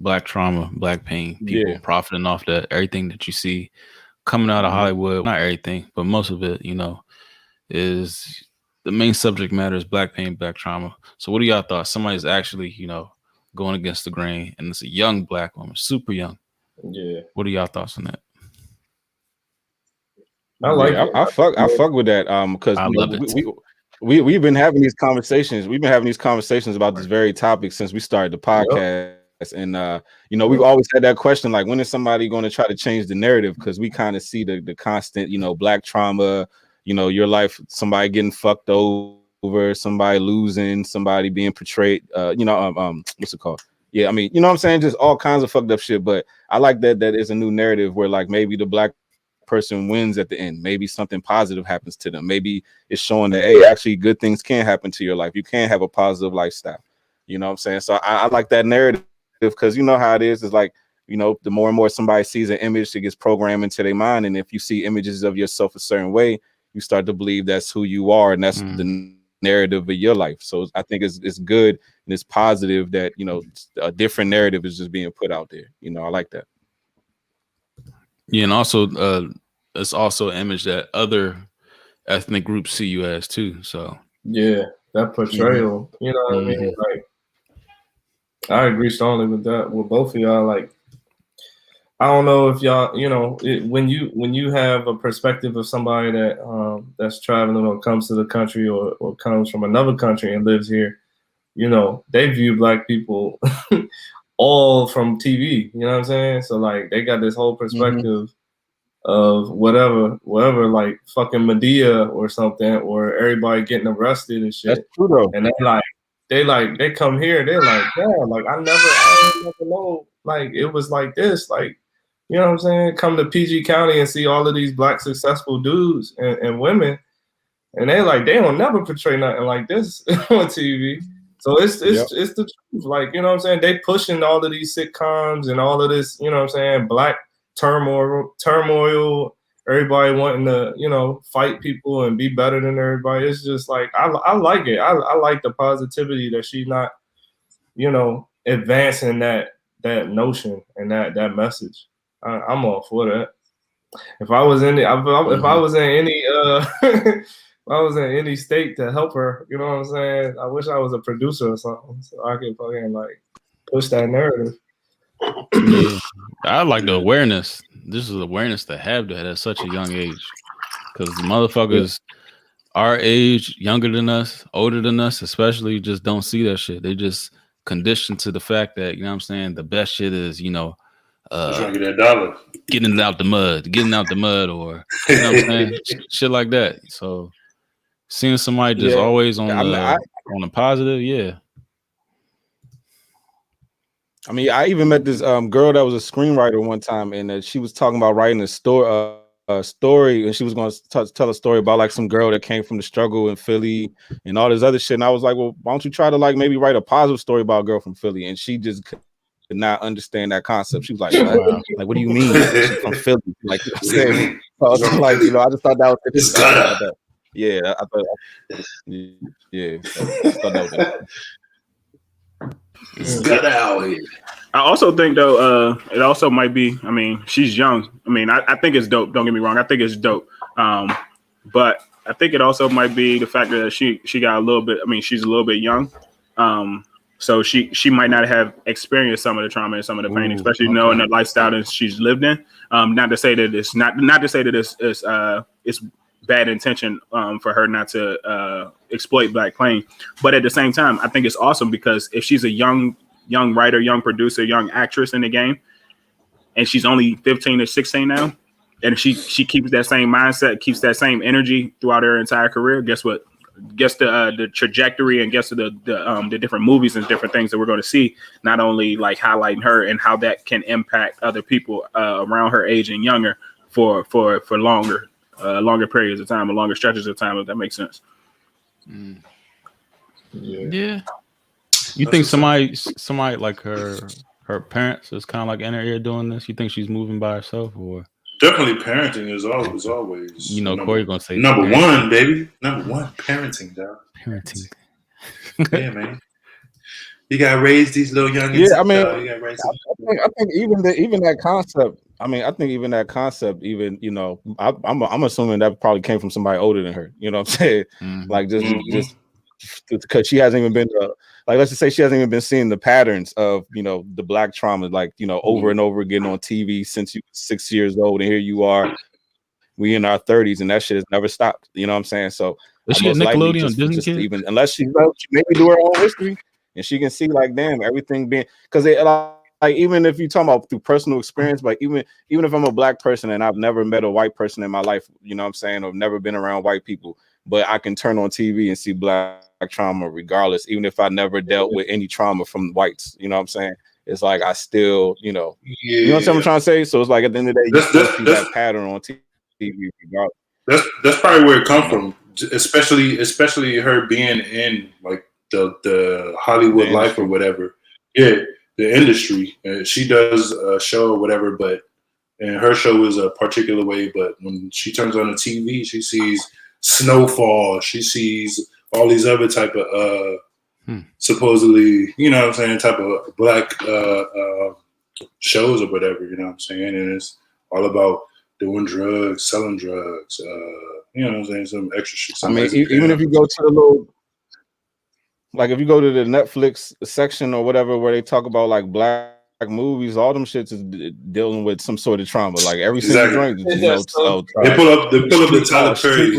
Black trauma, black pain, people profiting off that. Everything that you see coming out of Hollywood, not everything, but most of it, you know, is the main subject matter is black pain, black trauma. So what are y'all thoughts? Somebody's actually, you know, going against the grain, and it's a young black woman, super young. Yeah. What are y'all thoughts on that? I like it. I fuck with that. Because I love it. We've been having these conversations. We've been having these conversations about this very topic since we started the podcast. And you know, we've always had that question, like, when is somebody going to try to change the narrative? Because we kind of see the constant, you know, black trauma, you know, your life, somebody getting fucked over, somebody losing, somebody being portrayed, you know, what's it called? Yeah, I mean, you know what I'm saying? Just all kinds of fucked up shit. But I like that is a new narrative where like maybe the black person wins at the end. Maybe something positive happens to them. Maybe it's showing that, hey, actually good things can happen to your life. You can have a positive lifestyle. You know what I'm saying? So I like that narrative because you know how it is. It's like, you know, the more and more somebody sees an image, it gets programmed into their mind. And if you see images of yourself a certain way, you start to believe that's who you are. And that's the narrative of your life. So I think it's good and it's positive that, you know, a different narrative is just being put out there. You know, I like that. Yeah, and also it's also an image that other ethnic groups see you as too. So yeah, that portrayal, you know what I mean? Like, I agree strongly with that. With both of y'all, like, I don't know if y'all, you know, when you have a perspective of somebody that that's traveling or comes to the country or comes from another country and lives here, you know, they view black people all from TV. You know what I'm saying? So like they got this whole perspective of whatever, like fucking Medea or something, or everybody getting arrested and shit. That's true though. And they come here, they're like, yeah, like I never know, like it was like this, like, you know what I'm saying? Come to PG County and see all of these black successful dudes and women, and they don't never portray nothing like this on TV. So it's the truth, like, you know what I'm saying? They pushing all of these sitcoms and all of this, you know what I'm saying, black turmoil, everybody wanting to, you know, fight people and be better than everybody. It's just like I like it. I like the positivity that she's not, you know, advancing that notion and that message. I'm all for that. If I was in if I was in any if I was in any state to help her, you know what I'm saying? I wish I was a producer or something so I could fucking like push that narrative. Yeah, I like the awareness. This is awareness to have that at such a young age, because the motherfuckers our age, younger than us, older than us, especially, just don't see that shit. They just conditioned to the fact that, you know what I'm saying, the best shit is, you know, trying to get that dollar, getting out the mud, or you know what I'm saying, shit like that. So seeing somebody just always on the positive, yeah. I mean, I even met this girl that was a screenwriter one time, and she was talking about writing a story, and she was going to tell a story about like some girl that came from the struggle in Philly and all this other shit. And I was like, well, why don't you try to like maybe write a positive story about a girl from Philly? And she just could not understand that concept. She was like, wow. Like, what do you mean? She's from Philly? Like, you know what I'm saying? So I was like, you know, I just thought that was interesting. Yeah, I thought that was it's good out here. I also think though, it also might be. I mean, she's young. I mean, I think it's dope. Don't get me wrong. I think it's dope. But I think it also might be the fact that she got a little bit. I mean, she's a little bit young. So she might not have experienced some of the trauma and some of the pain, especially knowing the lifestyle that she's lived in. Not to say that it's not to say that it's bad intention for her not to exploit Black pain, but at the same time, I think it's awesome because if she's a young writer, young producer, young actress in the game, and she's only 15 or 16 now, and she keeps that same mindset, keeps that same energy throughout her entire career, guess what? Guess the trajectory and guess the different movies and different things that we're going to see, not only like highlighting her and how that can impact other people around her age and younger for longer periods of time or longer stretches of time, if that makes sense. Yeah. You think somebody like her parents is kind of like in her ear doing this? You think she's moving by herself, or definitely parenting is always. You know, Corey gonna say number one, baby. Number one, parenting, dog. Parenting. Yeah, man. You gotta raise these little youngins. Yeah, I mean, I think even that concept. I mean, I think even that concept, even, you know, I'm assuming that probably came from somebody older than her. You know what I'm saying? Mm-hmm. Like just because she hasn't even been like, let's just say she hasn't even been seeing the patterns of, you know, the Black trauma, like, you know, over and over again on TV since you were 6 years old, and here you are, we in our 30s, and that shit has never stopped. You know what I'm saying? So is she a Nickelodeon Disney kid? Even unless she maybe do her own history, and she can see like, damn, everything being, because they like, even if you talking about through personal experience, but even if I'm a Black person and I've never met a white person in my life, you know what I'm saying, or never been around white people, but I can turn on TV and see Black trauma regardless, even if I never dealt with any trauma from whites, you know what I'm saying? It's like I still, you know, you know what I'm trying to say? So it's like at the end of the day, you still see that pattern on TV regardless. That's probably where it comes from, especially her being in like the Hollywood life or whatever. Yeah. The industry, she does a show or whatever, and her show is a particular way. But when she turns on the TV, she sees Snowfall. She sees all these other type of supposedly, you know what I'm saying, type of Black shows or whatever. You know what I'm saying, and it's all about doing drugs, selling drugs. You know what I'm saying, some extra shit. I mean, even if you go to the little. Like if you go to the Netflix section or whatever, where they talk about like Black movies, all them shits is dealing with some sort of trauma. Like every single drink, you know, they pull up the Tyler Perry. You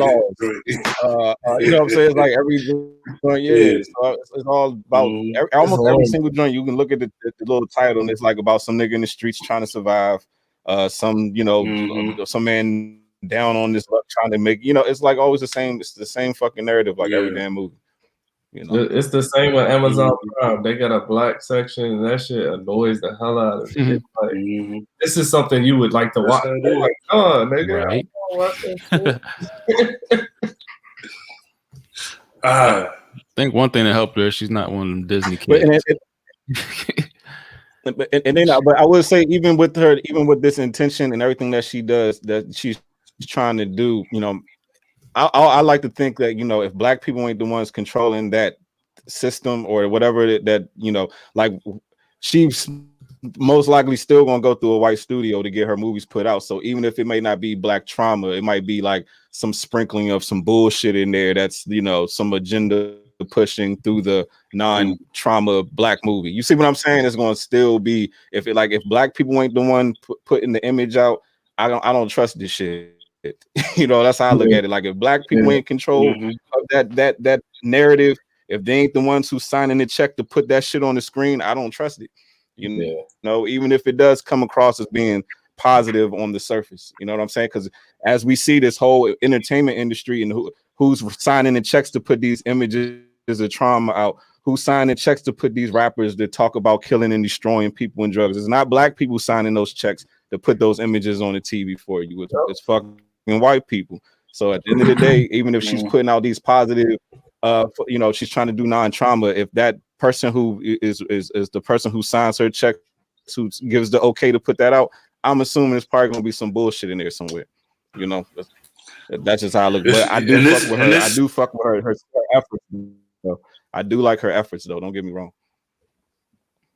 know what I'm saying? It's like every joint, yeah. So it's all about almost every single joint. You can look at the little title, and it's like about some nigga in the streets trying to survive. some some man down on this luck trying to make it's like always the same. It's the same fucking narrative like every damn movie. It's the same with Amazon Prime. They got a black section, and that shit annoys the hell out of me. Like, this is something you would like to watch. Oh my god, nigga! Right. I watch that shit. I think one thing that helped her, she's not one of them Disney kids. But I would say even with this intention and everything that she does, that she's trying to do, I like to think that if black people ain't the ones controlling that system or whatever that like she's most likely still gonna go through a white studio to get her movies put out. So even if it may not be black trauma, it might be like some sprinkling of some bullshit in there that's some agenda pushing through the non-trauma black movie. You see what I'm saying? It's gonna still be if black people ain't the one putting the image out, I don't trust this shit. That's how I look at it. Like if black people ain't control of that narrative, if they ain't the ones who signing the check to put that shit on the screen, I don't trust it. Even if it does come across as being positive on the surface, you know what I'm saying? Because as we see this whole entertainment industry and who's signing the checks to put these images of trauma out, who's signing checks to put these rappers that talk about killing and destroying people and drugs. It's not black people signing those checks to put those images on the TV for you. It's fucking white people. So at the end of the day, even if she's putting out these positive, she's trying to do non-trauma. If that person who is the person who signs her check, who gives the okay to put that out, I'm assuming it's probably gonna be some bullshit in there somewhere. That's just how I look. But I do fuck with her. I do fuck with her efforts. I do like her efforts though. Don't get me wrong.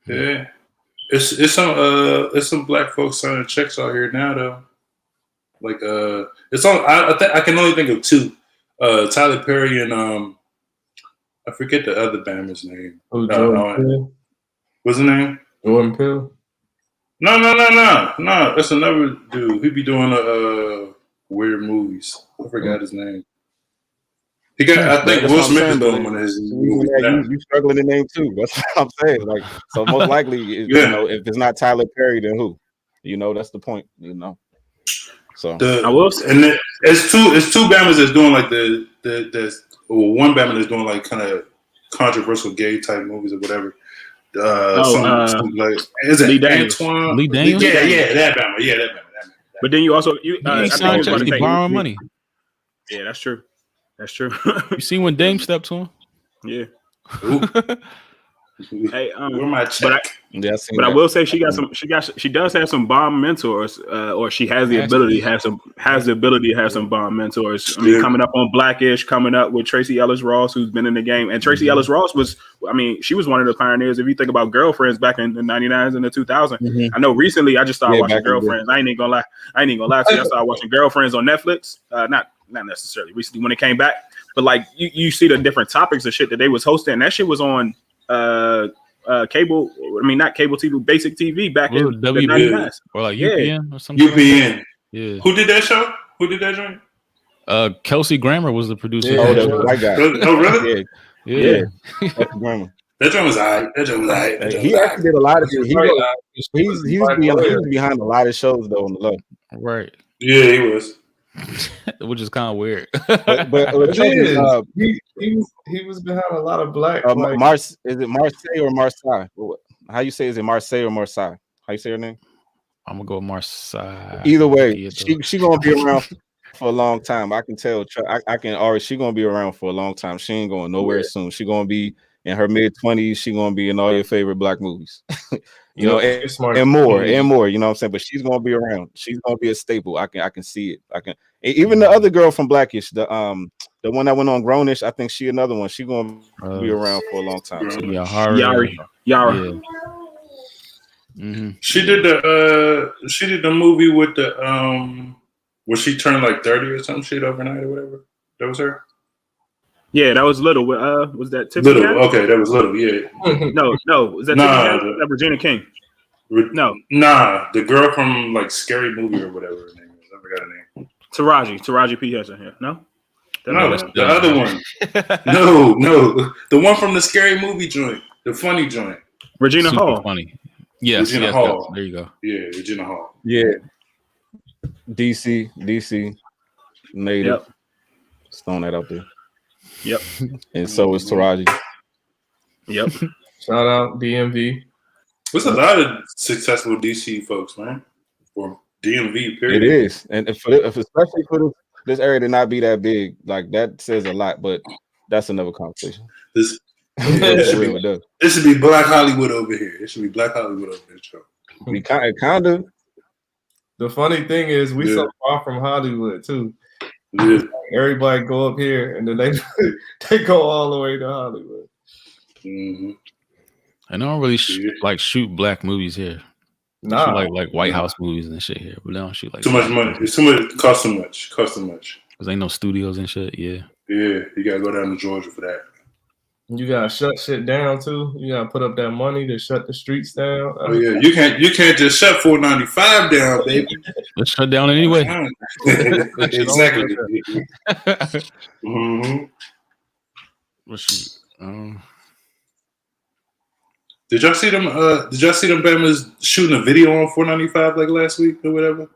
Yeah, it's some black folks signing checks out here now though. Like it's on. I can only think of two. Tyler Perry and I forget the other band's name. What's his name? Jordan Peele. No. That's another dude. He be doing weird movies. I forgot his name. He got. I think Will Smith is doing one of his movies. You struggling to name too. That's what I'm saying. Like, so most likely, if it's not Tyler Perry, then who? That's the point. So I will say, and it's two Bammers that's doing like one Bammer that's doing like kind of controversial gay type movies or whatever. Is it Lee Daniels? Antoine? Lee Daniels? Yeah, that Bammer. But then you also borrowing money. Yeah, that's true. You see when Dame stepped to him? Yeah. Hey, where my check? But I will say she does have some bomb mentors, or she has the ability to have some bomb mentors. I mean, coming up on Blackish, coming up with Tracy Ellis Ross, who's been in the game, and Tracy Ellis Ross she was one of the pioneers. If you think about Girlfriends back in the 99s and the 2000s, I know recently I just started watching Girlfriends. I ain't even gonna lie to you. I started watching Girlfriends on Netflix. Not necessarily recently when it came back, but like you see the different topics of shit that they was hosting. That shit was on cable. I mean, not cable TV, basic TV back in the 90s. Or like UPN or something. UPN. Yeah. Who did that show? Who did that joint? Kelsey Grammer was the producer. Yeah. The white guy. Oh, really? Yeah. Kelsey Grammer. That joint was alright. He actually did a lot of shit. He's behind a lot of shows though on the low. Right. Yeah, he was. Which is kind of weird. but he was behind a lot of black. Is it Marsai or Marsai? How you say? Is it Marsai or Marsai? How you say her name? I'm gonna go with Marsai. Either way, she gonna be around for a long time. I can tell. I can already. She gonna be around for a long time. She ain't going nowhere soon. She gonna be in her mid-20s. She gonna be in all your favorite black movies. and more. You know what I'm saying? But she's gonna be around. She's gonna be a staple. I can see it. Even the other girl from Blackish, the one that went on Grownish, I think she another one. She gonna be around for a long time. So. Yara. Yeah. Mm-hmm. She did the movie with the where she turned like 30 or some shit overnight or whatever. That was her. Yeah, that was Little. Was that Tiffany? Little? Okay, that was Little. Yeah. No. Was that Tiffany? That Regina King? No. Nah, the girl from like Scary Movie or whatever her name is. I forgot her name. Taraji P. Henson here. No, the other one. No, the one from the Scary Movie joint, the funny joint. Regina Hall. Funny. Yes. Regina Hall. There you go. Yeah, Regina Hall. Yeah. DC native. Yep. Just throwing that out there. Yep. And so is Taraji. Yep. Shout out DMV. There's a lot of successful DC folks, man. Or DMV, period. It is. And especially for this area to not be that big, like that says a lot, but that's another conversation. This should be Black Hollywood over here. It should be Black Hollywood over here, Joe. We kind of. The funny thing is, we so far from Hollywood too. Yeah. Everybody go up here, and then they go all the way to Hollywood. Mm-hmm. I don't really shoot black movies here. Nah, like White House movies and shit here, but they don't shoot like too much money. It's too much. Cost too much. Because ain't no studios and shit. Yeah. Yeah, you gotta go down to Georgia for that. You gotta shut shit down too. You gotta put up that money to shut the streets down. Oh yeah, you can't just shut 495 down, baby. Let's shut down anyway. Exactly. Mm-hmm. Well, shoot. Did y'all see them? Did y'all see them Bama's shooting a video on 495 like last week or whatever?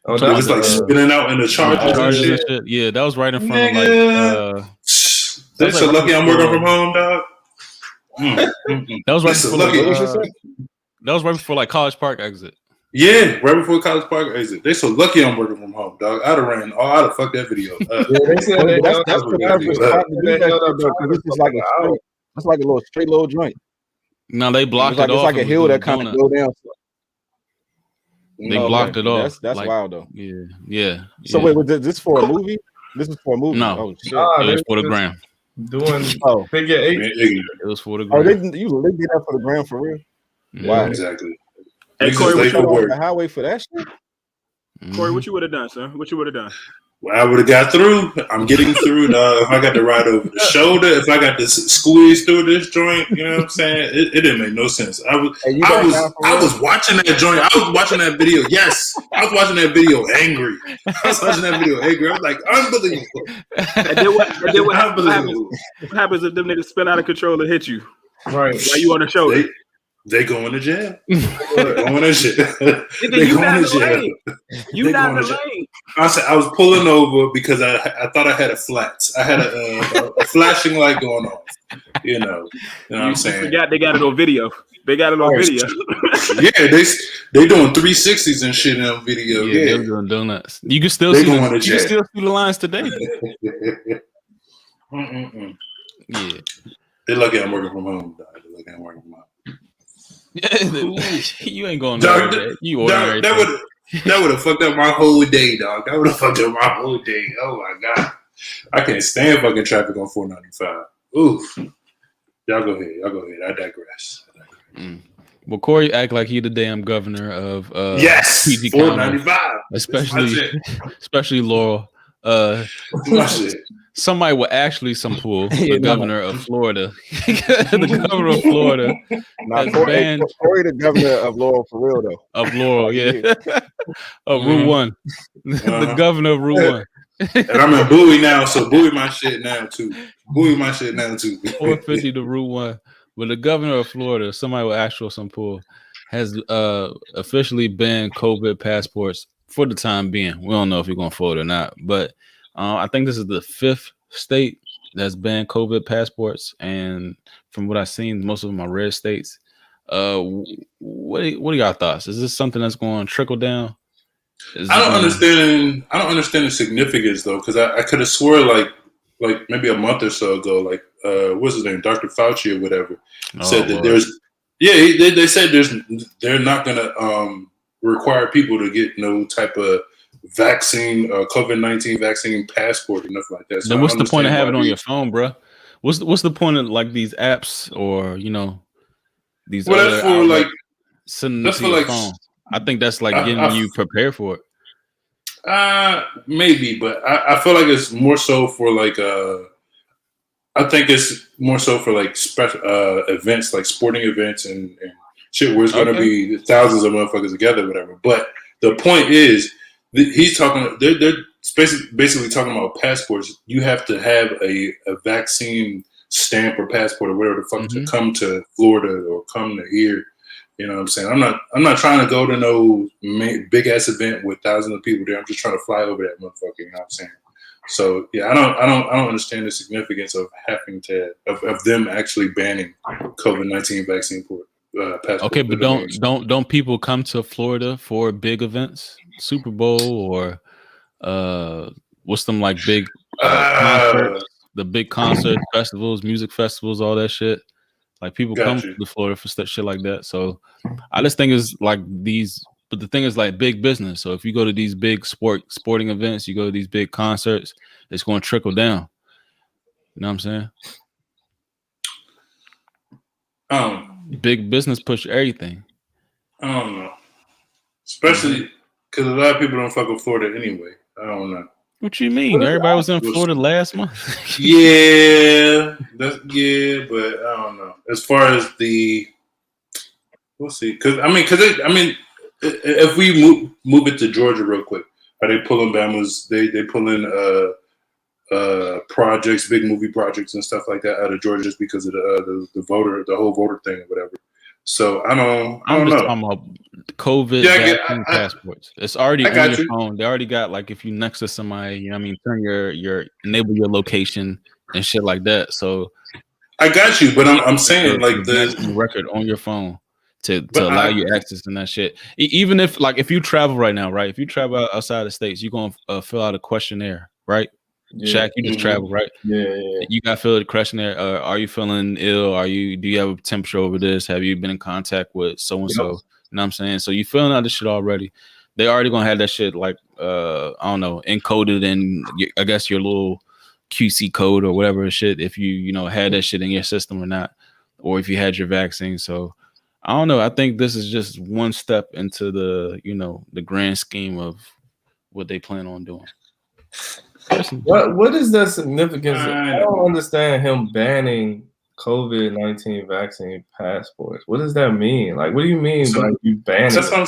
Oh, it was like spinning out in the charges and shit. Yeah, that was right in front of They're so lucky I'm working from home, dog. That was right before. That was right before like College Park exit. Yeah, right before College Park exit. They so lucky I'm working from home, dog. I'd have fucked that video. That's like a little straight little joint. No, they blocked it off. It's like a hill that kind of go down. They blocked it off. That's like, wild though. Yeah. So wait, was this for a movie? This is for a movie. No, oh, shit. It was for the gram. Doing figure 8. It was for the gram. Oh, they did that for the gram for real? Wow, exactly. Hey, Corey, what you on the highway for that shit? Corey, what you would have done, son? What you would have done? Well, I would have got through. I'm getting through. If I got to ride over the shoulder, if I got to squeeze through this joint, you know what I'm saying? It didn't make no sense. I was watching that joint. I was watching that video. Yes, I was watching that video angry. I was like, unbelievable. And then what happens if them niggas spin out of control and hit you? Right. While you on the shoulder? They going to jail. They going to jail. They going to jail. You not the lane. I was pulling over because I thought I had a flats. I had a flashing light going off. You know what I'm saying? Forgot they got it on video. They got it on video. Yeah, they doing 360s and shit on video. Yeah, they're doing donuts. You can still see them. You can still see the lines today. Yeah. They're lucky I'm working from home. They're lucky I'm working from home. You ain't going nowhere. You ordinary. That would have fucked up my whole day, dog. That would have fucked up my whole day. Oh my god, I can't stand fucking traffic on 495. Oof. Y'all go ahead. I digress. Well, Corey act like he the damn governor of yes, PG 495, especially Laurel. Somebody with actually some pool. The governor of Florida. The governor of Florida. Corey, the governor of Laurel for real though. Of Laurel, yeah. Of Route 1. The governor of Route 1. And I'm in Bowie now, so Bowie my shit now too. 450 to Route 1. But the governor of Florida, somebody with actual some pool, has officially banned COVID passports for the time being. We don't know if he's going forward or not, but I think this is the 5th state that's banned COVID passports, and from what I've seen, most of them are red states. What are y'all thoughts? Is this something that's going to trickle down? I don't understand the significance though, because I could have swore like maybe a month or so ago, like what's his name, Dr. Fauci or whatever, said that they said they're not gonna require people to get no type of vaccine, COVID-19 vaccine passport or nothing like that. So then what's the point of having it on your phone, bro? What's the point of like these apps or these other outlets sending it to your phone? I think that's like getting you prepared for it. Maybe, but I feel like it's more so for like I think it's more so for like special events, like sporting events and shit where it's gonna be thousands of motherfuckers together, whatever. But the point is, he's talking. They're basically talking about passports. You have to have a vaccine stamp or passport or whatever the fuck to come to Florida or come to here. You know what I'm saying? I'm not trying to go to no big ass event with thousands of people there. I'm just trying to fly over that motherfucker. You know what I'm saying? So yeah, I don't understand the significance of having to of them actually banning COVID-19 vaccine for passport. Okay, but don't people come to Florida for big events, Super Bowl or what's them like big concerts, the big concert festivals, music festivals, all that shit. Like people come to Florida for shit like that. So I just think it's like these, but the thing is like big business. So if you go to these big sporting events, you go to these big concerts, it's going to trickle down. You know what I'm saying? Big business push everything. I don't know, especially because a lot of people don't fuck with Florida anyway. I don't know. What you mean? Everybody was in Florida last month. Yeah, but I don't know. As far as we'll see. Because if we move it to Georgia real quick, are they pulling Bama's? They pulling projects, big movie projects and stuff like that out of Georgia just because of the whole voter thing or whatever. So I don't know. Talking about COVID vaccine passports. It's already on your phone. They already got like if you next to somebody, you know what I mean, turn your enable your location and shit like that. So I got you, but I'm saying like the record on your phone to allow you access and that shit. Even if like if you travel right now, right? If you travel outside the states, you're gonna fill out a questionnaire, right? Yeah. Shaq, you just traveled, right? Yeah. You got to fill the questionnaire. Are you feeling ill? Do you have a temperature over this? Have you been in contact with so and so? You know what I'm saying? So you filling out this shit already. They already gonna have that shit like I don't know, encoded in I guess your little QC code or whatever shit. If you had that shit in your system or not, or if you had your vaccine. So I don't know. I think this is just one step into the grand scheme of what they plan on doing. What is the significance? I don't understand him banning COVID-19 vaccine passports. What does that mean? Like, what do you mean by you banning? That's what I'm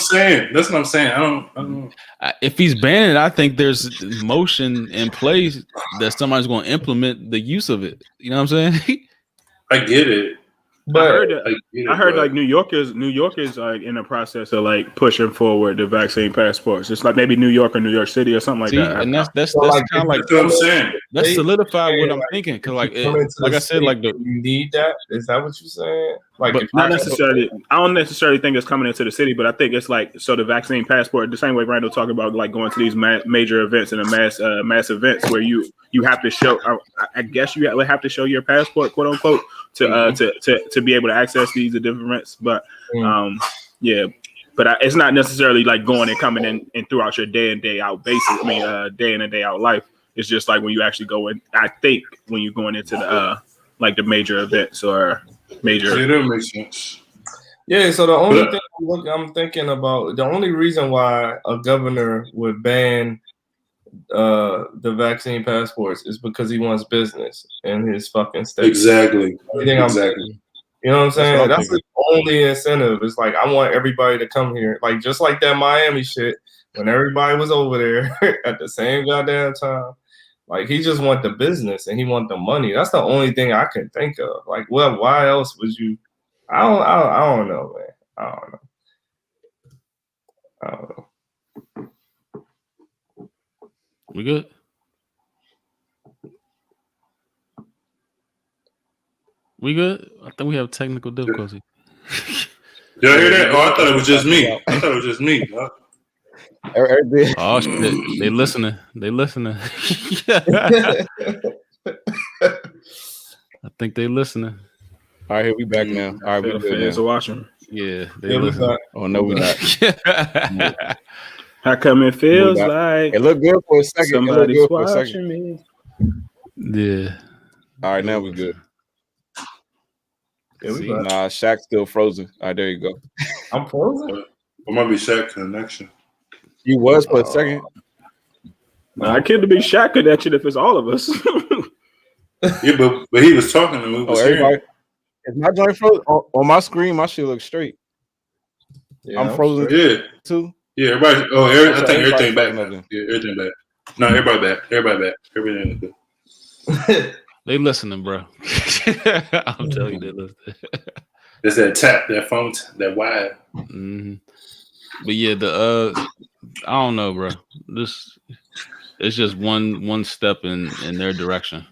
saying. I don't. If he's banning it, I think there's motion in place that somebody's going to implement the use of it. You know what I'm saying? I get it. But I heard like New York is like in the process of like pushing forward the vaccine passports. It's like maybe New York or New York City or something like that. And that's kind of like what I'm saying. That's solidified what I'm thinking because like I said, like you need that. Is that what you're saying? Like, but not necessarily. I don't necessarily think it's coming into the city, but I think it's like so the vaccine passport. The same way Randall talked about like going to these major events and the mass events where you have to show. I guess you have to show your passport, quote unquote, to be able to access these different events. But but it's not necessarily like going and coming in throughout your day in day out basis. I mean, day in and day out life. It's just like when you actually go in. I think when you're going into the like the major events or major. Yeah, that makes sense. Yeah, so the only thing I'm thinking about, the only reason why a governor would ban the vaccine passports is because he wants business in his fucking state. Exactly. You know what I'm saying? That's the only incentive. It's like I want everybody to come here. Like just like that Miami shit, when everybody was over there at the same goddamn time. Like he just want the business and he want the money. That's the only thing I can think of. Like, well, why else would you? I don't know, man. I don't know. We good? We good? I think we have technical difficulty. Y'all hear that? Oh, I thought it was just me. Oh shit! They listening. I think they listening. All right, here we back now. All right, we good fans are watching. Yeah, they listen. Oh no, we not. How come it feels like it looked good for a second? Somebody's watching me. Yeah. All right, now we good. Nah, Shaq's still frozen. All right, there you go. I'm frozen. It might be Shaq connection. You was for a second. I can't be Shaq connection if it's all of us. Yeah, but he was talking and we was hearing. Is my joint frozen? On my screen, my shit looks straight. Yeah, I'm frozen. Yeah, too. Yeah, everybody. I think everything back. Yeah, everything back. No, everybody back. Everything good. They listening, bro. I'm telling you, they listening. It's that tap, that phone, that wire. Mm-hmm. But yeah, I don't know, bro. It's just one step in their direction.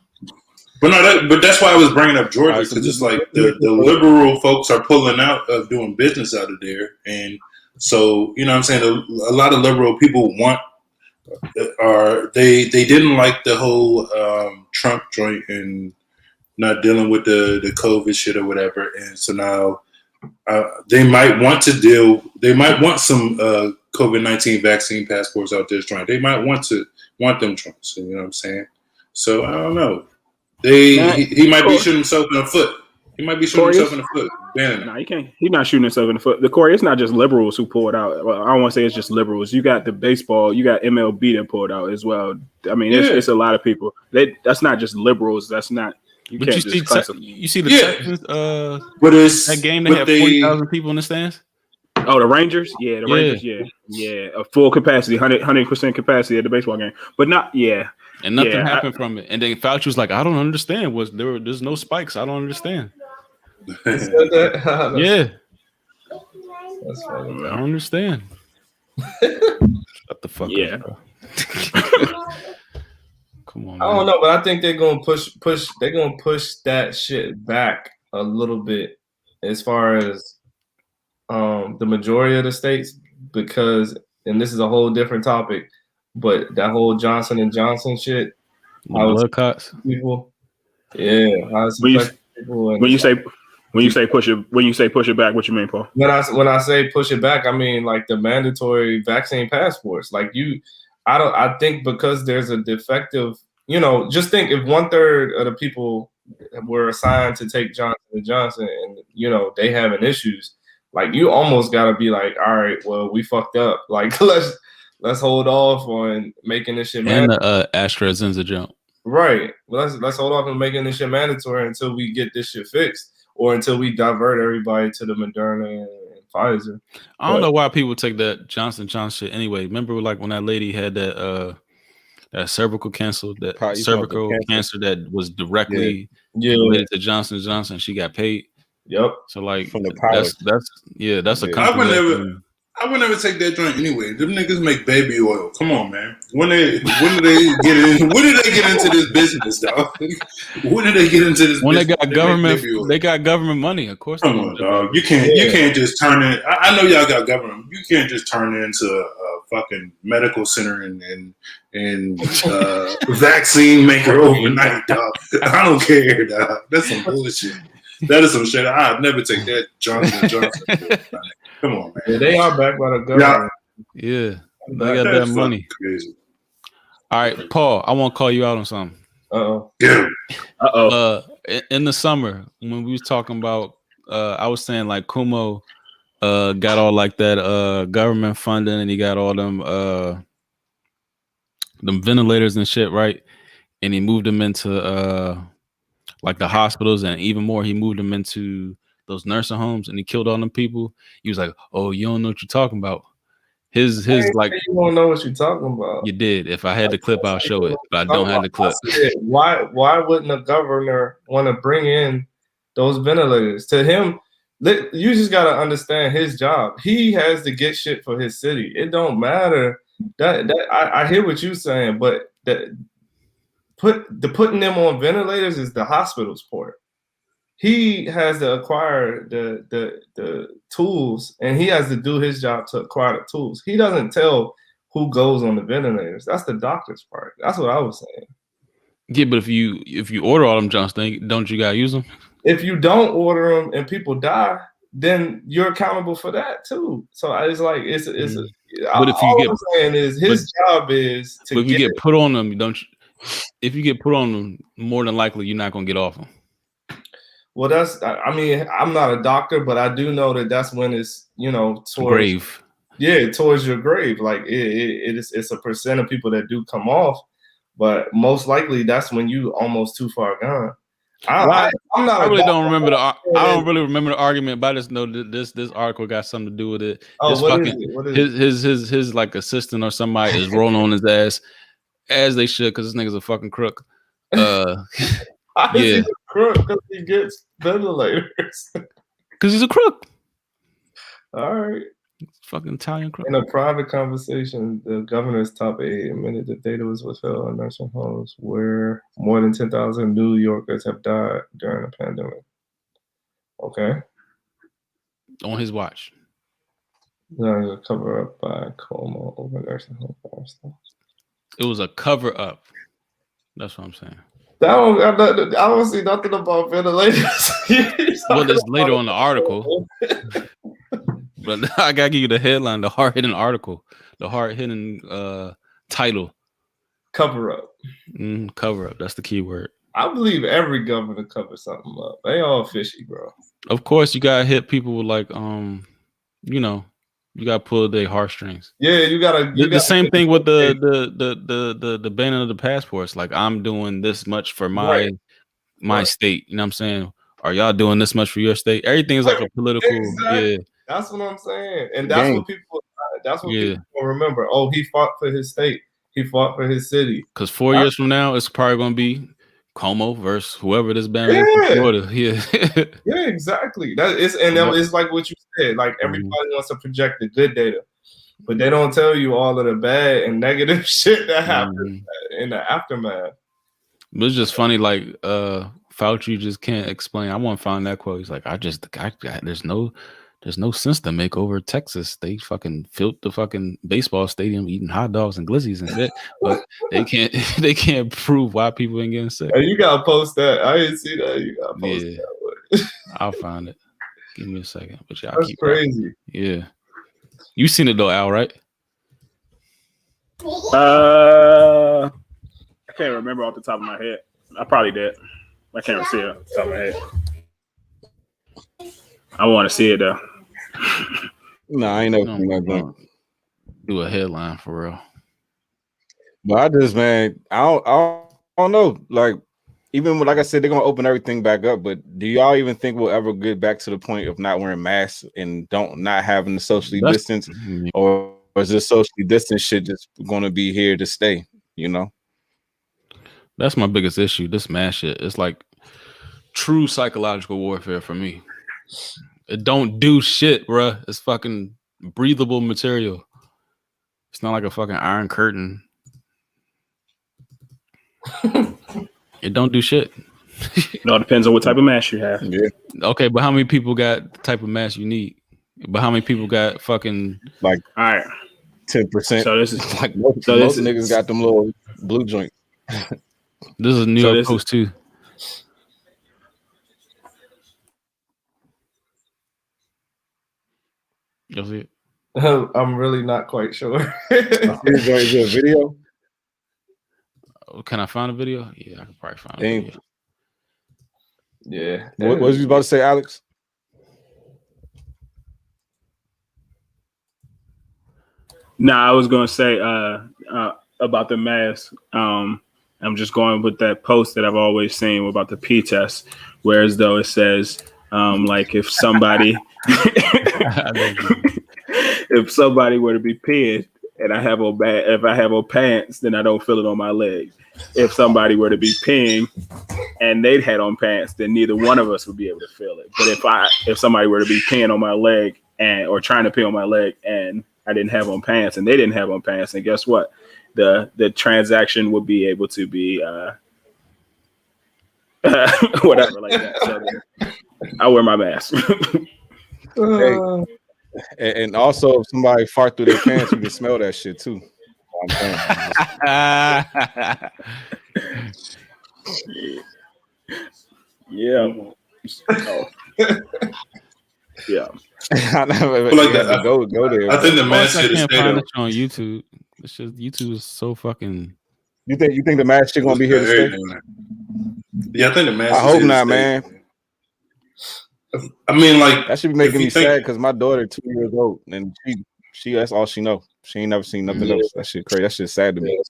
But no, but that's why I was bringing up Georgia, because it's like the liberal folks are pulling out of doing business out of there, and so you know what I'm saying, a lot of liberal people they didn't like the whole Trump joint and not dealing with the COVID shit or whatever, and so now they might want some COVID-19 vaccine passports out there trying. They might want them Trumps, you know what I'm saying? So I don't know. He might be shooting himself in the foot. He might be shooting himself in the foot. No, he can't. He's not shooting himself in the foot. Corey, it's not just liberals who pulled out. Well, I don't want to say it's just liberals. You got the baseball. You got MLB that pulled out as well. I mean, it's a lot of people. That's not just liberals. That's not. You see the Texans, that game they had 40,000 people in the stands. Oh, the Rangers? Yeah, the Rangers. Yeah, a full capacity, 100% capacity at the baseball game, but not and nothing happened from it. And then Fauci was like, "I don't understand. There's no spikes. I don't understand." Yeah, that's funny. I don't understand. Shut the fuck up, bro. Come on, man. I don't know, but I think they're gonna push. They're gonna push that shit back a little bit as far as the majority of the states, because, and this is a whole different topic, but that whole Johnson and Johnson shit, blood clots, people, when you say push it back, what you mean, Paul? When I say push it back, I mean like the mandatory vaccine passports. Like I think because there's a defective, just think if 1/3 of the people were assigned to take Johnson and Johnson and they having issues, like you almost gotta be like, all right, well, we fucked up. Like let's hold off on making this shit mandatory. And the AstraZeneca jump. Right. Well, let's hold off on making this shit mandatory until we get this shit fixed, or until we divert everybody to the Moderna and Pfizer. I don't know why people take that Johnson shit anyway. Remember, like when that lady had that cervical cancer, cancer that was directly related to Johnson & Johnson, she got paid. Yep. So like from the pilot. That's a company. I would never take that joint anyway. Them niggas make baby oil. Come on, man. When did they get into this business, dog? When did they get into this? When business? They got government money, of course. Come on, dog. You can't just turn it. I know y'all got government. You can't just turn it into a fucking medical center and vaccine maker overnight, dog. I don't care, dog. That's some bullshit. That is some shit. I'd never take that Johnson & Johnson. Come on, man. Yeah, they are backed by the government. Yeah. They got that money. Crazy. All right, Paul, I want to call you out on something. Yeah. In the summer, when we was talking about, I was saying like Kumo got all like that government funding, and he got all them ventilators and shit, right? And he moved them into like the hospitals, and even more, he moved them into those nursing homes, and he killed all them people. He was like, "Oh, you don't know what you're talking about." His like, you don't know what you're talking about. You did. If I had the clip, I'll show it, but I don't have the clip. Why wouldn't a governor want to bring in those ventilators? To him, you just gotta understand his job. He has to get shit for his city. It don't matter. I hear what you're saying, but putting them on ventilators is the hospital's part. He has to acquire the tools, and he has to do his job to acquire the tools. He doesn't tell who goes on the ventilators. That's the doctor's part. That's what I was saying. Yeah, but if you order all them jumps, don't you gotta use them? If you don't order them and people die, then you're accountable for that too. So it's like it's. But if you get, I'm saying is his job is to. But if you get put on them, if you get put on them, more than likely you're not gonna get off them. Well, I mean, I'm not a doctor, but I do know that that's when it's, towards grave. Yeah, towards your grave. Like it's a percent of people that do come off, but most likely that's when you almost too far gone. I don't really remember the argument, but I just know that this article got something to do with it. What is it? His like assistant or somebody is rolling on his ass, as they should, because this nigga's a fucking crook. Yeah. Crook because he gets ventilators. Because he's a crook. All right. Fucking Italian crook. In a private conversation, the governor's top aide admitted that data was withheld on nursing homes where more than 10,000 New Yorkers have died during the pandemic. Okay. On his watch. That was a cover up by Cuomo over nursing home. It was a cover up. That's what I'm saying. I don't see nothing about ventilators. Well, it's later on the article. But I gotta give you the headline, the hard-hitting article, the hard-hitting title. Cover up. Cover up. That's the key word. I believe every governor covers something up. They all fishy, bro. Of course, you gotta hit people with like, you know, you gotta pull their heartstrings. Yeah, you gotta. The same thing with the banning of the passports. Like, I'm doing this much for my state. You know what I'm saying? Are y'all doing this much for your state? Everything is like a political. Exactly. Yeah. That's what I'm saying, and that's what people. That's what people remember. Oh, he fought for his state. He fought for his city. Because 4 years from now, it's probably gonna be Como versus whoever this banner is in Florida. Yeah. Yeah, exactly. It's like what you said. Like everybody wants to project the good data, but they don't tell you all of the bad and negative shit that happens in the aftermath. But it's just funny, like Fauci just can't explain. I want to find that quote. He's like, there's no sense to make over Texas. They fucking filled the fucking baseball stadium eating hot dogs and glizzies and shit, but they can't prove why people ain't getting sick. Hey, you gotta post that. I didn't see that. You gotta post that. I'll find it. Give me a second. But y'all that's crazy. Yeah. You seen it though, Al, right? I can't remember off the top of my head. I probably did. I can't see it off the top of my head. I want to see it though. No, I ain't never seen that thing. Do a headline for real. But I don't know. Like, even like I said, they're gonna open everything back up. But do y'all even think we'll ever get back to the point of not wearing masks and not having to socially distance, or is this socially distance shit just gonna be here to stay? You know, that's my biggest issue. This mask shit. It's like true psychological warfare for me. It don't do shit, bruh. It's fucking breathable material. It's not like a fucking iron curtain. It don't do shit. It all depends on what type of mask you have. Yeah. Okay, but how many people got the type of mask you need? But how many people got fucking like all right 10%? So this is like most niggas got them little blue joints. This is New York Post too. You'll see it. I'm really not quite sure. Is there a video? Can I find a video? Yeah, I can probably find a video. Yeah. What was you about to say, Alex? Nah, I was gonna say about the mask. I'm just going with that post that I've always seen about the P test, whereas though it says like if somebody if somebody were to be peeing and I have on pants, then I don't feel it on my leg. If somebody were to be peeing and they'd had on pants, then neither one of us would be able to feel it. But if somebody were to be peeing on my leg or trying to pee on my leg and I didn't have on pants and they didn't have on pants, and guess what? The transaction would be able to be whatever like that. So I wear my mask. Hey, and also, if somebody fart through their pants, you can smell that shit too. Yeah. Oh. Yeah. Like that. Go there. I think the mask shit is on YouTube. It's just YouTube is so fucking. You think the mask shit gonna be here to stay? Yeah, I think the mask. I hope not, man. I mean, like that should be making me sad because my daughter 2 years old and she that's all she know. She ain't never seen nothing else. That shit crazy. That shit sad to me.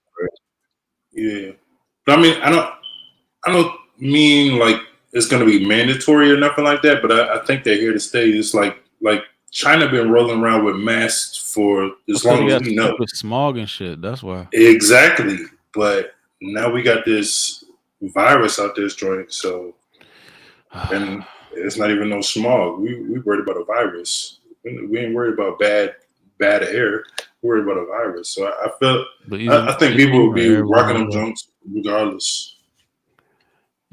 Yeah, but I mean, I don't mean like it's gonna be mandatory or nothing like that. But I think they're here to stay. It's like China been rolling around with masks for as long as we know. With smog and shit. That's why. Exactly, but now we got this virus out this joint. So, and It's not even no smog. We worried about a virus. We ain't worried about bad air. We're worried about a virus. So I think people will be rocking them junks regardless.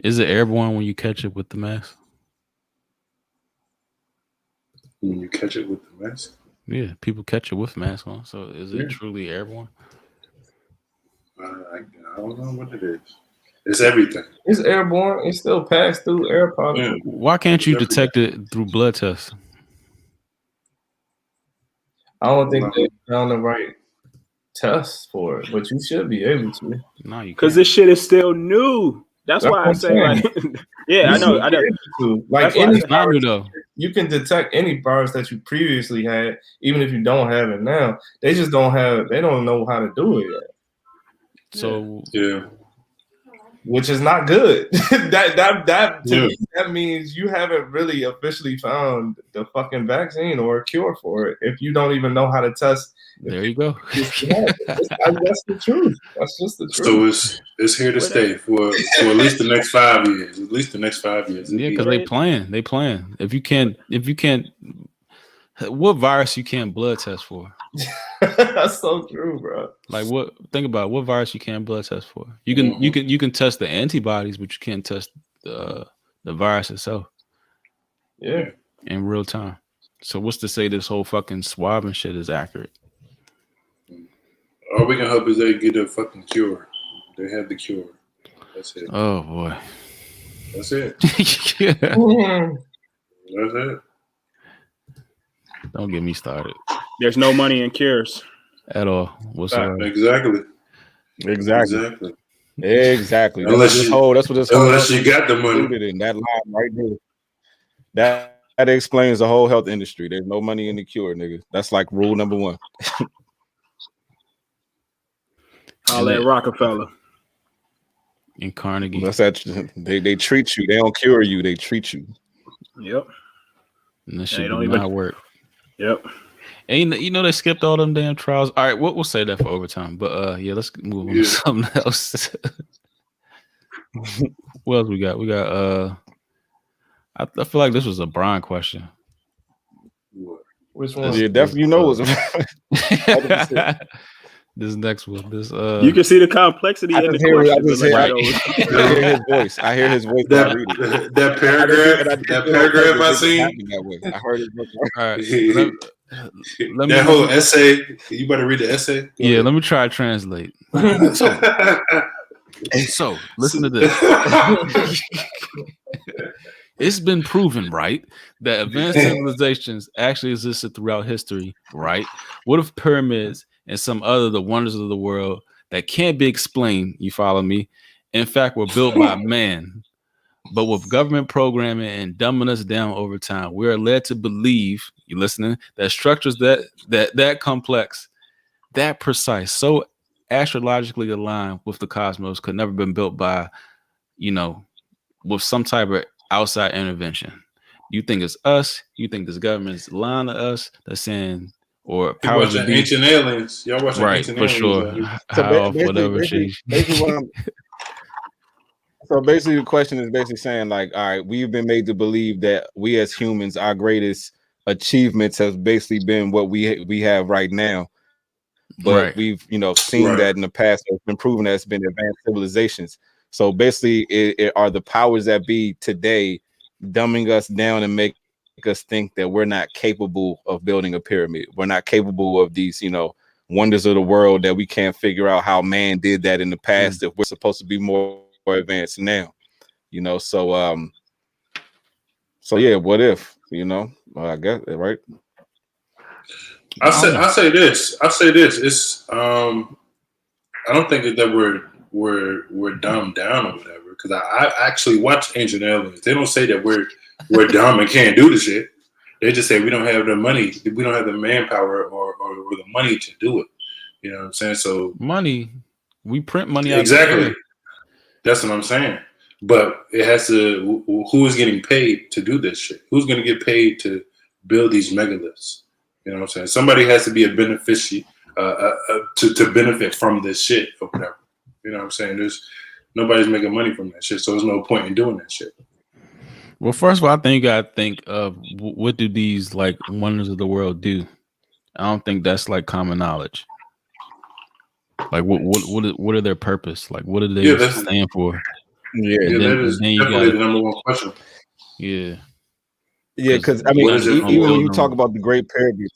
Is it airborne when you catch it with the mask? When you catch it with the mask? Yeah, people catch it with mask on. So is it truly airborne? I don't know what it is. It's everything. It's airborne. It still passed through air particles. Why can't you detect it through blood tests? I don't think they found the right test for it, but you should be able to. No, you because this shit is still new. That's why I say, like, yeah, I know. Like any virus, though. You can detect any virus that you previously had, even if you don't have it now. They just don't have. They don't know how to do it yet. So which is not good. that to me, that means you haven't really officially found the fucking vaccine or a cure for it if you don't even know how to test. There you go. That's the truth. That's just the So truth. it's here to stay for at least the next 5 years. At least the next 5 years. Yeah, because they plan. If you can't, what virus you can't blood test for? That's so true, bro. Like what? Think about it, what virus you can't blood test for. You can test the antibodies, but you can't test the virus itself. Yeah, in real time. So what's to say this whole fucking swabbing shit is accurate? All we can hope is they get a fucking cure. They have the cure. That's it. Oh boy. That's it. Yeah. That's it. Don't get me started. There's no money in cures at all. Exactly. Unless you got the money. In that line right there. That explains the whole health industry. There's no money in the cure, nigga. That's like rule number one. I'll let Rockefeller and Carnegie. That's that. They treat you. They don't cure you. They treat you. Yep. And this shit do not work. Yep. And you know they skipped all them damn trials. All right, we'll say that for overtime. But yeah, let's move on to something else. What else we got? We got I feel like this was a Brian question. Which one? Yeah, definitely. You know, it was this next one. This you can see the complexity in the question. I hear his voice. I hear his voice. That paragraph I seen. I heard his voice. All right. Let me that whole essay. You better read the essay. Yeah, let me try to translate. So listen to this. It's been proven, right, that advanced civilizations actually existed throughout history, right? What if pyramids and some other the wonders of the world that can't be explained, you follow me, in fact were built by man, but with government programming and dumbing us down over time, we are led to believe, you listening, that structures that complex, that precise, so astrologically aligned with the cosmos could never been built by, with some type of outside intervention. You think it's us? You think this government's lying to us? That's saying, or powers watching Ancient Aliens. Y'all watching Ancient Aliens? Right, for sure. So basically, the question is basically saying, like, all right, we've been made to believe that we as humans, our greatest achievements have basically been what we have right now. But we've, seen that in the past. It's been proven that it's been advanced civilizations. So basically, it are the powers that be today dumbing us down and make us think that we're not capable of building a pyramid. We're not capable of these, wonders of the world, that we can't figure out how man did that in the past. If we're supposed to be more advanced now, so yeah, what if, I guess, right? I say this. It's I don't think that we're dumbed down or whatever, because I actually watch Ancient Aliens. They don't say that we're dumb and can't do the shit. They just say we don't have the money, we don't have the manpower or the money to do it. You know what I'm saying? So money, we print money out. Exactly. That's what I'm saying. But it has to. Who is getting paid to do this shit? Who's going to get paid to build these megaliths? You know what I'm saying? Somebody has to be a beneficiary to benefit from this shit or whatever. You know what I'm saying? Nobody's making money from that shit, so there's no point in doing that shit. Well, first of all, I think you gotta think of what do these like wonders of the world do. I don't think that's like common knowledge. Like what are their purpose? Like what do they stand for? Yeah, and that is definitely the number one question. Yeah, because I mean, even when you talk about the Great Pyramids,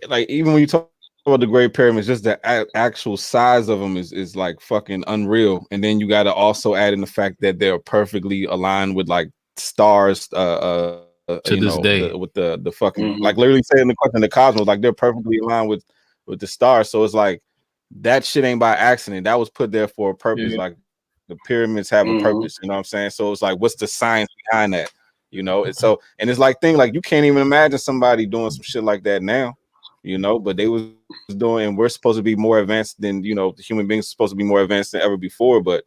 like even when you talk about the Great Pyramids, just the actual size of them is like fucking unreal. And then you got to also add in the fact that they're perfectly aligned with like stars. To this day, with the fucking like literally saying the question, the cosmos, like they're perfectly aligned with the stars. So it's like that shit ain't by accident. That was put there for a purpose. Yeah. Like the pyramids have a purpose. You know what I'm saying? So it's like, what's the science behind that? You know, it's so, and it's like thing like you can't even imagine somebody doing some shit like that now. You know, but they was doing, and we're supposed to be more advanced than, you know, the human beings are supposed to be more advanced than ever before, but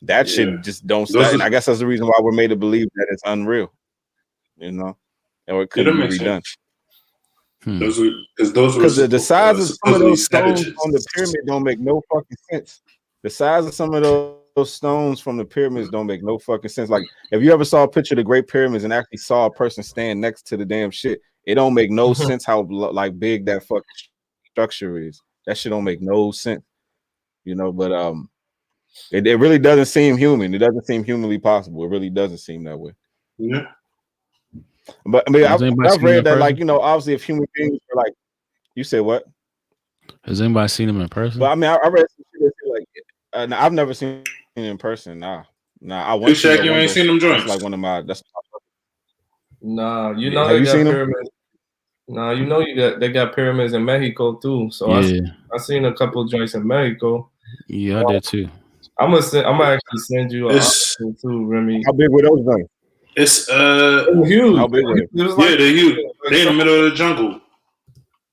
that shit just don't stop. And I guess that's the reason why we're made to believe that it's unreal, you know, or it couldn't be redone. Because the size of some of those stones on the pyramid don't make no fucking sense. The size of some of those stones from the pyramids don't make no fucking sense. Like if you ever saw a picture of the Great Pyramids and actually saw a person stand next to the damn shit, it don't make no sense how like big that fucking structure is. That shit don't make no sense, you know. But it really doesn't seem human. It doesn't seem humanly possible. It really doesn't seem that way. Yeah. But I mean, I've read that, like, you know, obviously if human beings are like, you say what? Has anybody seen them in person? But I mean, I read some shit like, I've never seen it in person. Nah. I want to. You ain't seen them joints? That's like one of my. Nah, you know they got pyramids. Nah, you know they got pyramids in Mexico too. So I seen a couple joints in Mexico. Yeah, I did too. I'm gonna actually send you a too, Remy. How big were those things? It's huge. How big were they? They're huge. They're in the middle of the jungle.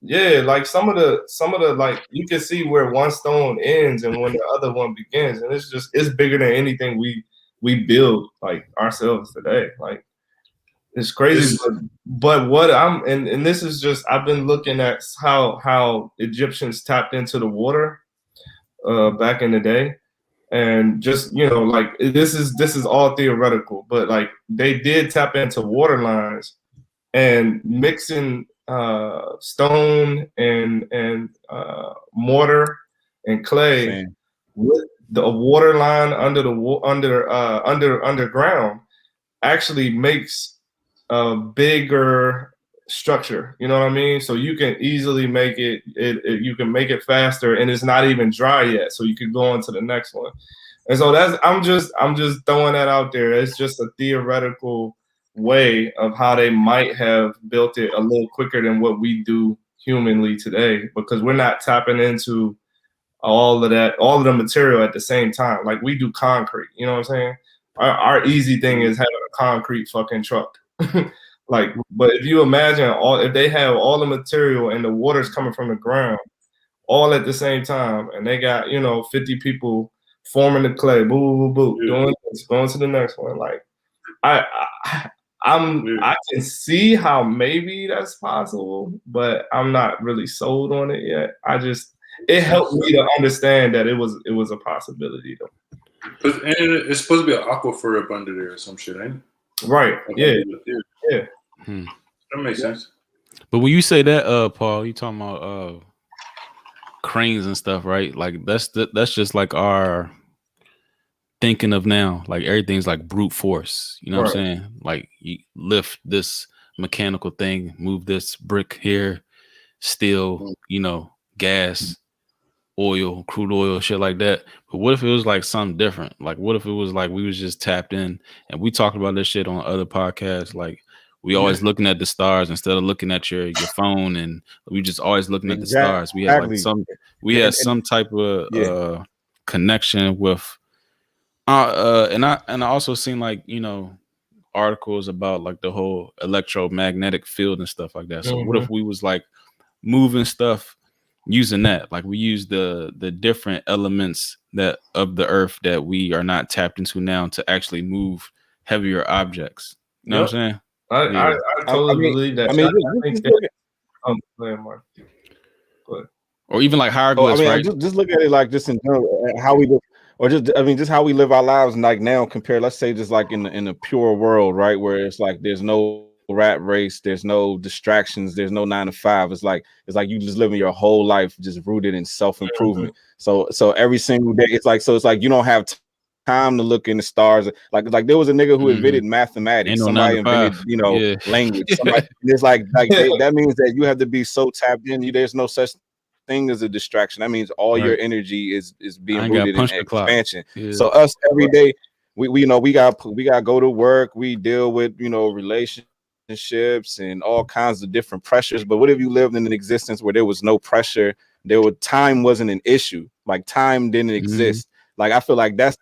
Yeah, like some of the like you can see where one stone ends and when the other one begins, and it's bigger than anything we build like ourselves today. Like it's crazy, but what and this is just I've been looking at how Egyptians tapped into the water back in the day, and just, you know, like this is all theoretical, but like they did tap into water lines and mixing stone and mortar and clay with the water line underground actually makes a bigger structure. You know what I mean? So you can easily make it you can make it faster, and it's not even dry yet, so you could go on to the next one. And so I'm just throwing that out there. It's just a theoretical way of how they might have built it a little quicker than what we do humanly today, because we're not tapping into all of the material at the same time. Like we do concrete, you know what I'm saying? Our easy thing is having a concrete fucking truck. Like, but if you imagine if they have all the material and the water's coming from the ground all at the same time, and they got, you know, 50 people forming the clay, boo, doing this, going to the next one. Like I can see how maybe that's possible, but I'm not really sold on it yet. It helped me to understand that it was a possibility though. And it's supposed to be an aquifer up under there or some shit, ain't it? Right. Yeah. That makes sense. But when you say that, Paul, you talking about cranes and stuff, right? Like that's just like our thinking of now. Like everything's like brute force. You know what I'm saying? Like you lift this mechanical thing, move this brick here, steel, you know, gas, oil, crude oil, shit like that. But what if it was like something different? Like what if it was like we was just tapped in, and we talked about this shit on other podcasts, like we always looking at the stars instead of looking at your phone, and we just always looking at the stars. We had like some type of connection with and I also seen, like, you know, articles about like the whole electromagnetic field and stuff like that. So what if we was like moving stuff using that? Like we use the different elements that of the earth that we are not tapped into now to actually move heavier objects. You know what I'm saying? I totally believe that. I mean, go ahead, Mark. Go ahead. Or even like hieroglyphs, right? Just look at it like just in general, how we do. or just just how we live our lives like now compared, let's say, just like in a pure world, right, where it's like there's no rat race, there's no distractions, there's no 9 to 5. It's like you just living your whole life just rooted in self-improvement. So every single day it's like you don't have time to look in the stars. Like there was a nigga who invented mathematics. No somebody invented, language. Somebody, it's like that means that you have to be so tapped in. There's no such thing as a distraction. That means all your energy is being rooted in expansion. So us every day, we got to go to work. We deal with relationships and all kinds of different pressures. But what if you lived in an existence where there was no pressure? Time wasn't an issue. Like time didn't exist. Like I feel like that's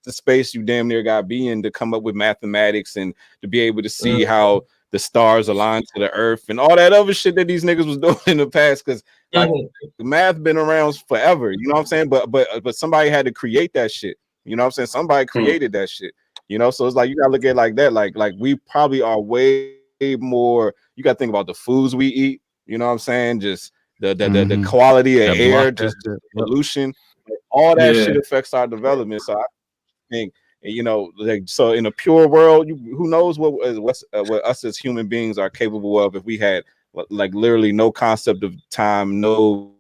the space you damn near got to be in to come up with mathematics and to be able to see how the stars align to the earth and all that other shit that these niggas was doing in the past. Because like math been around forever, you know what I'm saying? But somebody had to create that shit. You know what I'm saying? Somebody created that shit. So it's like you gotta look at it like that. Like we probably are way more. You gotta think about the foods we eat. You know what I'm saying? Just the quality of air, just pollution, all that shit affects our development. So I think, so in a pure world, who knows what us as human beings are capable of if we had like literally no concept of time, no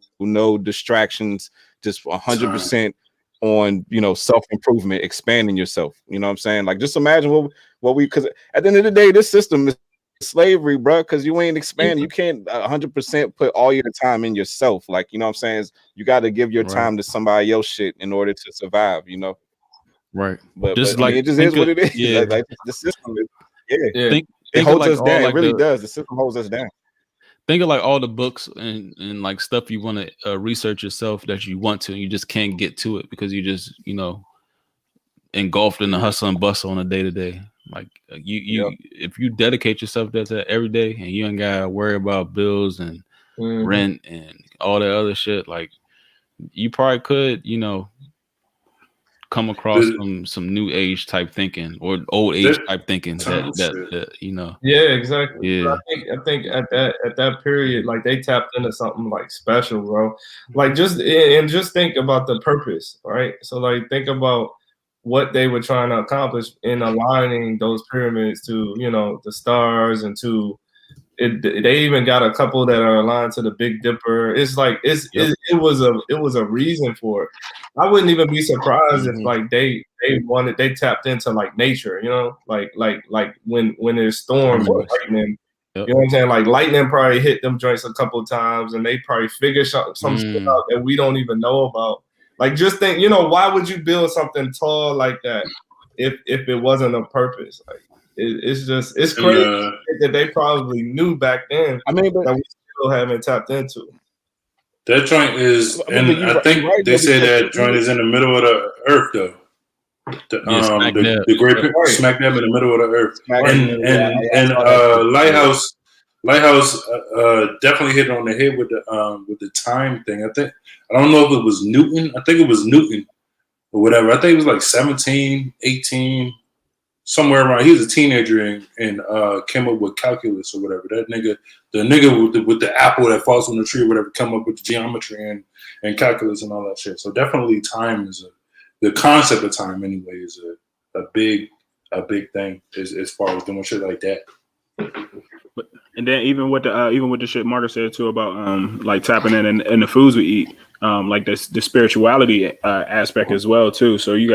distractions, just 100% on self-improvement, expanding yourself. You know what I'm saying? Like just imagine what we, because at the end of the day, this system is slavery, bro, because you ain't expanding. You can't 100% put all your time in yourself. Like, you know what I'm saying? You got to give your time to somebody else shit in order to survive, Right. But it just is what it is. Yeah. Like the system is, Think it holds us down. Like it really does. The system holds us down. Think of like all the books and like stuff you want to research yourself that you want to, and you just can't get to it because you just, engulfed in the hustle and bustle on a day to day. Like if you dedicate yourself to that every day and you ain't gotta worry about bills and rent and all that other shit, like you probably could, come across some new age type thinking or old age type thinking that Yeah, exactly. Yeah. I think at that period, like they tapped into something like special, bro. Like just think about the purpose, right? So like think about what they were trying to accomplish in aligning those pyramids to the stars and to it. They even got a couple that are aligned to the Big Dipper. It's like it was a reason for it. I wouldn't even be surprised if like they tapped into like nature, like when there's storms or lightning. You know what I'm saying? Like lightning probably hit them joints a couple of times and they probably figure some shit out that we don't even know about. Like just think, why would you build something tall like that if it wasn't a purpose? Like it's crazy that they probably knew back then. But that we still haven't tapped into. That joint is, and I think they say that joint is in the middle of the earth, though. The great smack dab in the middle of the earth, and Lighthouse definitely hit on the head with the time thing. I don't know if it was Newton. I think it was Newton or whatever. I think it was like 17, 18, somewhere around. He was a teenager and came up with calculus or whatever. That nigga, the nigga with the apple that falls on the tree or whatever, come up with geometry and calculus and all that shit. So definitely time is the concept of time anyway is a big thing as far as doing shit like that. And then even with the shit Marcus said too about like tapping in the foods we eat, like the spirituality aspect as well too. So you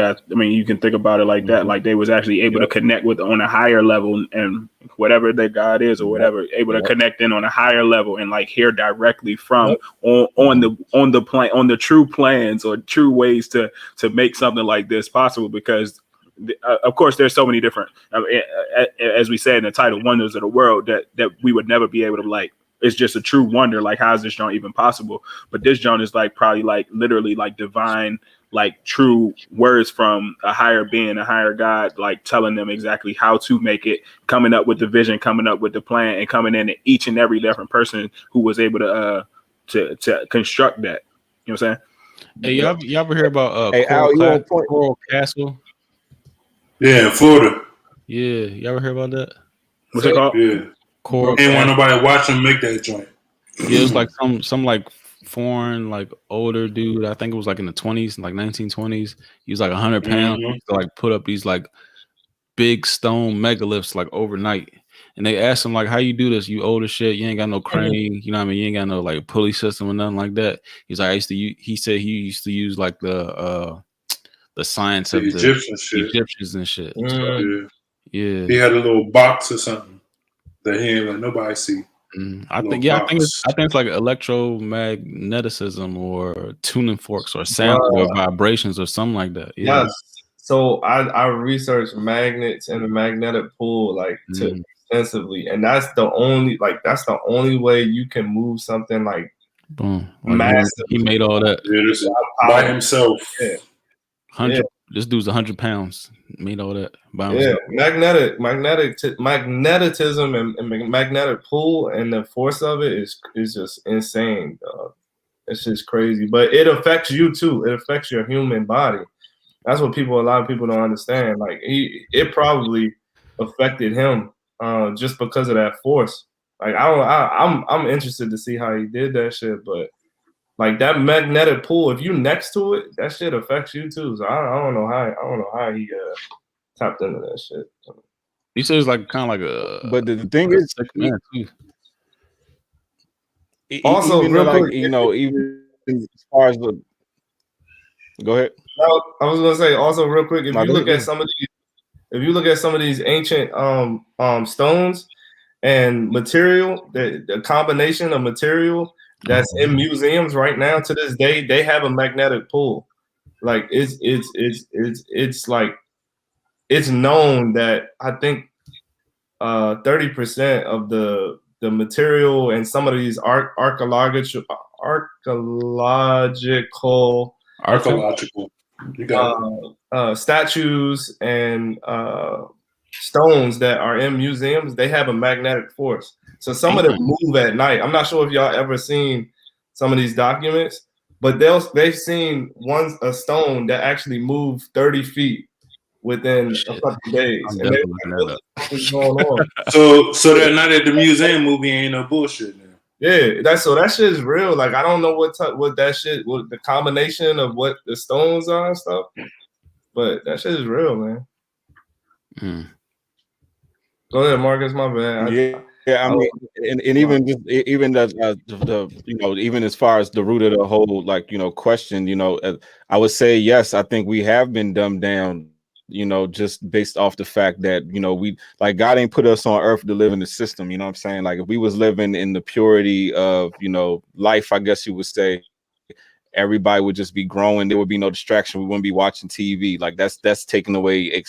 can think about it like that. Like they was actually able to connect with on a higher level and whatever their God is or whatever, able to connect in on a higher level and like hear directly from on the true plans or true ways to make something like this possible. Because of course, there's so many different, as we said in the title, wonders of the world that we would never be able to like. It's just a true wonder. Like, how is this joint even possible? But this joint is like probably like literally like divine, like true words from a higher being, a higher God, like telling them exactly how to make it, coming up with the vision, coming up with the plan, and coming in to each and every different person who was able to construct that. You know what I'm saying? Hey, y'all ever hear about Coral Castle? Yeah, in Florida. Yeah, you ever hear about that? What's it called? Yeah. Coral. Ain't want nobody watch them make that joint. Yeah, it was like some like foreign, like older dude. I think it was like in the 20s, like 1920s. He was like 100 pounds. He used to like put up these like big stone megaliths like overnight. And they asked him like, how you do this? You old as shit. You ain't got no crane. You know what I mean? You ain't got no like pulley system or nothing like that. He's like, he said he used to use like the science of the Egyptians and shit. Yeah. Yeah. He had a little box or something that he ain't let nobody see. I think it's like electromagneticism or tuning forks or sound or vibrations or something like that. Yeah. Yes. So I researched magnets and the magnetic pull like extensively, and that's the only way you can move something like boom. Massive. He made all that by himself. Yeah. 100. This dude's 100 pounds. Made all that by himself. Magnetism and magnetic pull and the force of it is just insane, dog. It's just crazy. But it affects you too. It affects your human body. That's what a lot of people don't understand. Like it probably affected him just because of that force. Like I'm interested to see how he did that shit, but like that magnetic pull, if you next to it, that shit affects you too. So I don't know how he tapped into that shit. You said it's like kind of like a. But the thing is, man, too. Also, even real like quick, even as far as the. Go ahead. I was gonna say also real quick, if you look at some of these ancient stones and material, the combination of material that's in museums right now to this day, they have a magnetic pull. Like it's like it's known that I think 30% of the material and some of these archaeological statues and stones that are in museums, they have a magnetic force. So some of them move at night. I'm not sure if y'all ever seen some of these documents, but they've seen a stone that actually moved 30 feet within a couple of days. And they're like, what the fuck is going on? So that night at the museum movie ain't no bullshit now. Yeah, that shit is real. Like I don't know what the combination of what the stones are and stuff, but that shit is real, man. Go ahead, Marcus. My bad. Yeah, I mean, and even the even as far as the root of the whole question, I would say yes. I think we have been dumbed down, just based off the fact that we God ain't put us on earth to live in the system. You know what I'm saying? Like if we was living in the purity of life, I guess you would say, everybody would just be growing. There would be no distraction. We wouldn't be watching TV. Like that's taking away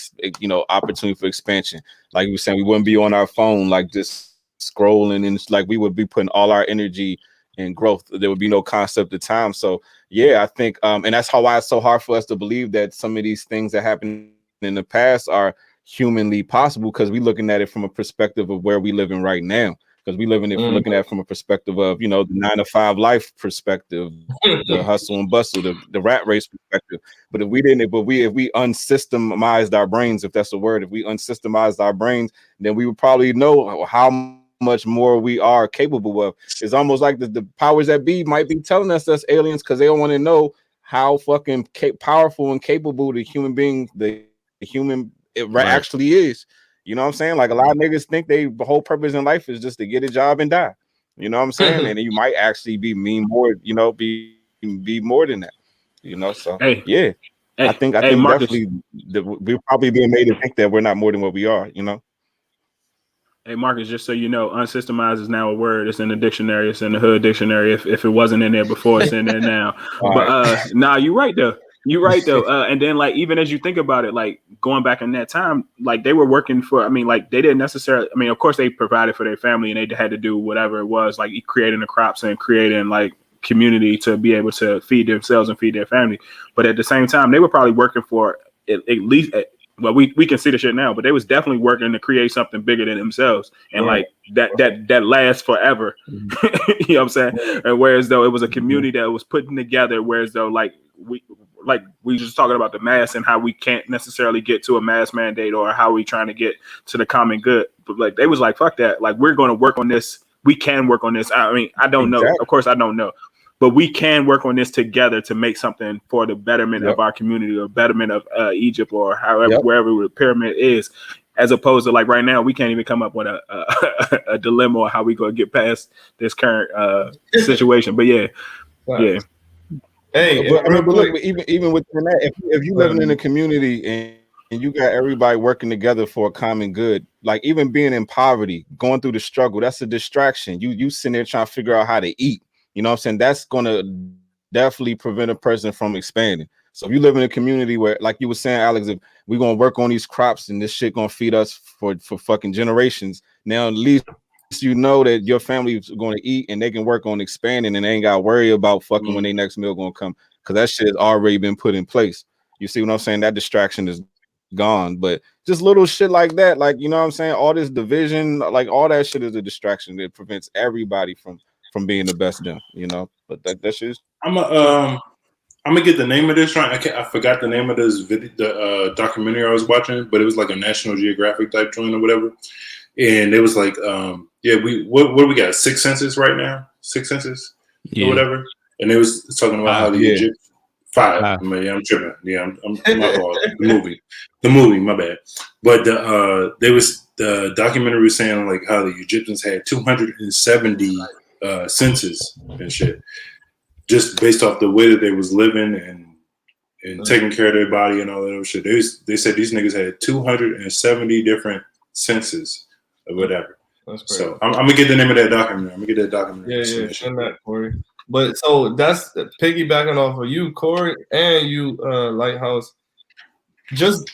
opportunity for expansion. Like you were saying, we wouldn't be on our phone just scrolling, and it's like we would be putting all our energy in growth. There would be no concept of time. So yeah, I think and that's why it's so hard for us to believe that some of these things that happened in the past are humanly possible, because we're looking at it from a perspective of where we live in right now. Because we live in it looking at it from a perspective of the 9-to-5 life perspective, the hustle and bustle, the rat race perspective. But if we unsystemized our brains, if that's the word, if we unsystemized our brains, then we would probably know how much more we are capable of. It's almost like the powers that be might be telling us that's aliens, because they don't want to know how fucking powerful and capable the human being, actually is. You know what I'm saying? Like a lot of niggas think the whole purpose in life is just to get a job and die. You know what I'm saying? And you might actually be more, be more than that. So I think Marcus, definitely we're probably being made to think that we're not more than what we are. Hey Marcus, just so you know, unsystemized is now a word. It's in the dictionary. It's in the hood dictionary. If it wasn't in there before, it's in there now. But you're right though. You're right though. And then even as you think about it, going back in that time, they were working for, they didn't necessarily, of course they provided for their family and they had to do whatever it was, creating the crops and creating community to be able to feed themselves and feed their family. But at the same time, they were probably working for at least, we can see the shit now, but they was definitely working to create something bigger than themselves. And that lasts forever. You know what I'm saying? And whereas though it was a community that was putting together, whereas though we just talking about the mass and how we can't necessarily get to a mass mandate or how we trying to get to the common good. But they was fuck that. We're going to work on this. We can work on this. I don't know. Of course I don't know. but we can work on this together to make something for the betterment of our community or betterment of Egypt or however wherever the pyramid is. As opposed to like right now, we can't even come up with a dilemma or how we gonna get past this current situation. But yeah. Hey, but look, even within that, if you living in a community and you got everybody working together for a common good, like even being in poverty, going through the struggle, that's a distraction. You sitting there trying to figure out how to eat. You know what I'm saying? That's gonna definitely prevent a person from expanding. So if you live in a community where, like you were saying, Alex, if we're gonna work on these crops and this shit gonna feed us for fucking generations, now at least you know that your family is going to eat and they can work on expanding and they ain't got to worry about fucking when their next meal going to come, because that shit has already been put in place. You see what I'm saying? That distraction is gone. But just little shit like that, like, you know what I'm saying, all this division, like all that shit is a distraction that prevents everybody from being the best them, you know. But that shit is... I'm gonna get the name of this joint. I forgot the name of this video, the documentary I was watching, but it was like a National Geographic type joint or whatever. And it was like, what do we got? 6 senses right now? 6 senses or whatever. And it was talking about how the Egypt 5. I mean, I'm tripping. Yeah, I'm my fault. The movie, my bad. But there was the documentary was saying like how the Egyptians had 270 senses and shit, just based off the way that they was living and taking care of their body and all that other shit. They said these niggas had 270 different senses. Or whatever. So I'm gonna get the name of that documentary. Yeah, send that, Corey. But so that's piggybacking off of you, Corey, and you, Lighthouse. Just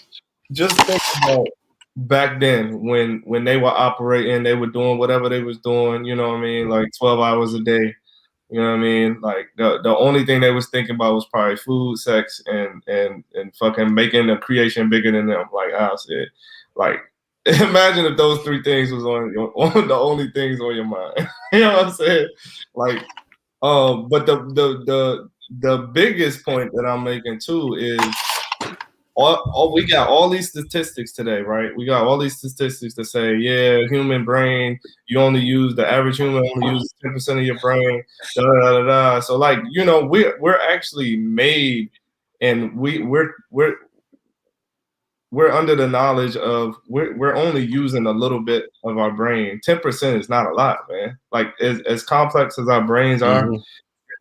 think about back then when they were operating, they were doing whatever they was doing. You know what I mean? Like 12 hours a day. You know what I mean? Like the only thing they was thinking about was probably food, sex, and fucking making the creation bigger than them. Like Al said, like. Imagine if those 3 things was on the only things on your mind. You know what I'm saying? Like, but the biggest point that I'm making too is we got all these statistics today, right? We got all these statistics to say, yeah, human brain, the average human only uses 10% of your brain, da da da da. So like, you know, we're actually made, and we're under the knowledge of we're only using a little bit of our brain. 10% is not a lot, man. Like as complex as our brains are,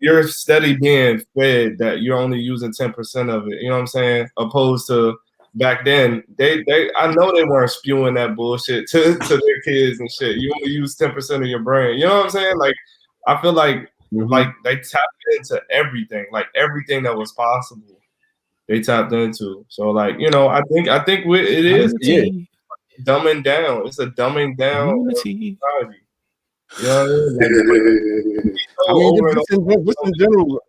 you're steady being fed that you're only using 10% of it. You know what I'm saying? Opposed to back then, they I know they weren't spewing that bullshit to their kids and shit. You only use 10% of your brain. You know what I'm saying? Like I feel like they tapped into everything, like everything that was possible. They tapped into. So like, you know, I think it is dumbing down. It's a dumbing down of society. You know what I mean? Just in general.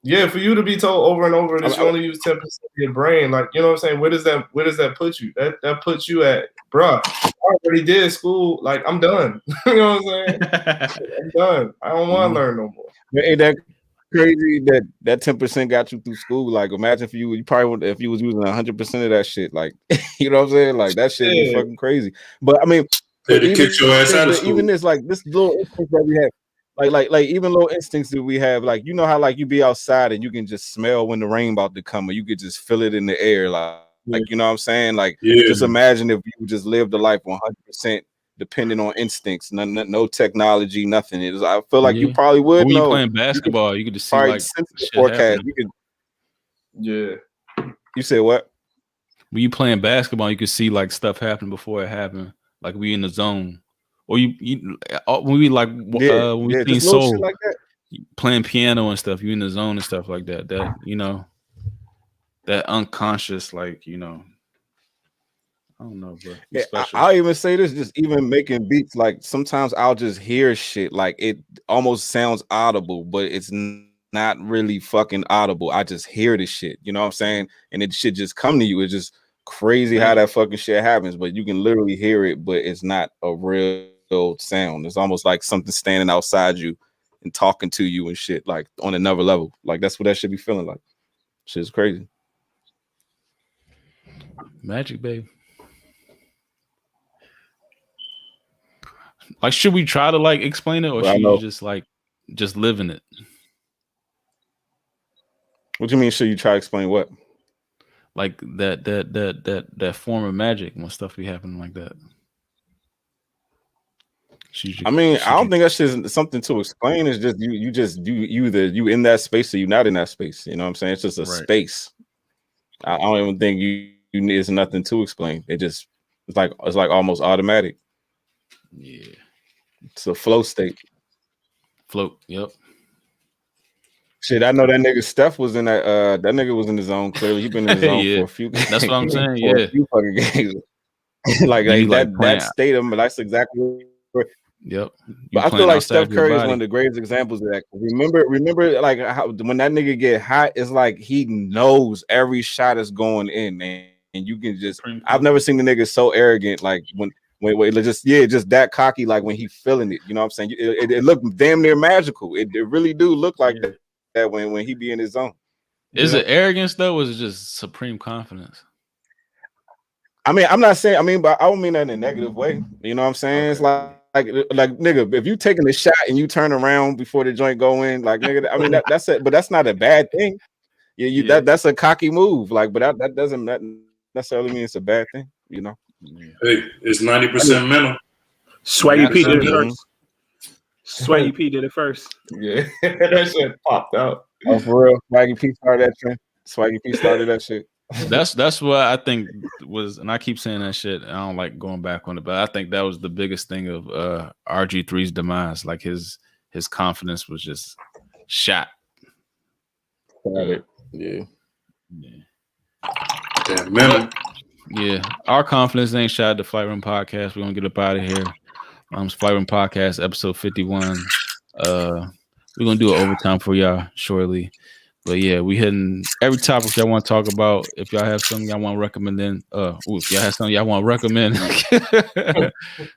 Yeah, for you to be told over and over that you only use 10% of your brain, like, you know what I'm saying? Where does that put you? That puts you at, bruh, I already did school. Like, I'm done. You know what I'm saying? I'm done. I don't want to learn no more. Ain't that crazy that 10% got you through school? Like, imagine if you probably would, if you was using 100% of that shit. Like, you know what I'm saying? Like, that shit be fucking crazy. But I mean, kick your ass out of school. Even this, like, this little instinct that we have, like even little instincts that we have, like, you know how like you be outside and you can just smell when the rain about to come, or you could just feel it in the air, like you know what I'm saying? Like, just imagine if you just lived a life 100% depending on instincts, no technology, nothing. I feel like you probably would when know. You playing basketball, you could just see like the forecast. You said what? When you playing basketball, you could see like stuff happen before it happened. Like we in the zone, or when we like when we seen Soul like that, playing piano and stuff. You in the zone and stuff like that. That, you know, that unconscious, like, you know. I don't know, bro. I'll even say this, just even making beats, like sometimes I'll just hear shit like it almost sounds audible, but it's not really fucking audible. I just hear this shit, you know what I'm saying? And it should just come to you. It's just crazy how that fucking shit happens, but you can literally hear it, but it's not a real sound. It's almost like something standing outside you and talking to you and shit, like on another level. Like that's what that should be feeling like. Shit's crazy. Magic, babe. Like, should we try to like explain it, or should you just like just living it. What do you mean? Should you try to explain what? Like that form of magic when stuff be happening like that. I don't think that's just something to explain. It's just you either you in that space or you not in that space. You know what I'm saying? It's just a space. I don't even think you there's nothing to explain. It's like almost automatic. Yeah. It's a flow state. Float. Yep. Shit, I know that nigga Steph was in that. That nigga was in the zone. Clearly, he been in the zone for a few. That's what I'm saying. For a few fucking games. like that state of that's exactly. Yep. But I feel like Steph Curry is one of the greatest examples of that. Remember, like how when that nigga get hot, it's like he knows every shot is going in, man. And you can just. I've never seen the nigga so arrogant. Like just that cocky. Like when he feeling it. You know what I'm saying? It looked damn near magical. It really do look like that when he be in his zone. Is it arrogance though, or is it just supreme confidence? I mean, I'm not saying. I mean, but I don't mean that in a negative way. You know what I'm saying? It's like nigga, if you taking a shot and you turn around before the joint go in, like nigga, I mean that's it. But that's not a bad thing. That's a cocky move. Like, but that doesn't necessarily mean it's a bad thing. You know? Hey, it's 90% mental. Swaggy P did it first. Swaggy P did it first. Yeah, that shit popped out. Oh, for real, Swaggy P started that trend. Swaggy P started that shit. That's what I think was, and I keep saying that shit. I don't like going back on it, but I think that was the biggest thing of RG3's demise. Like his confidence was just shot. Yeah. Damn mental. Yeah, our confidence ain't shot at the Flight Room Podcast. We're gonna get up out of here. It's Flight Room Podcast, episode 51. We're gonna do an overtime for y'all shortly. But yeah, we hitting every topic y'all want to talk about. If y'all have something y'all want to recommend, if y'all have something y'all want to recommend,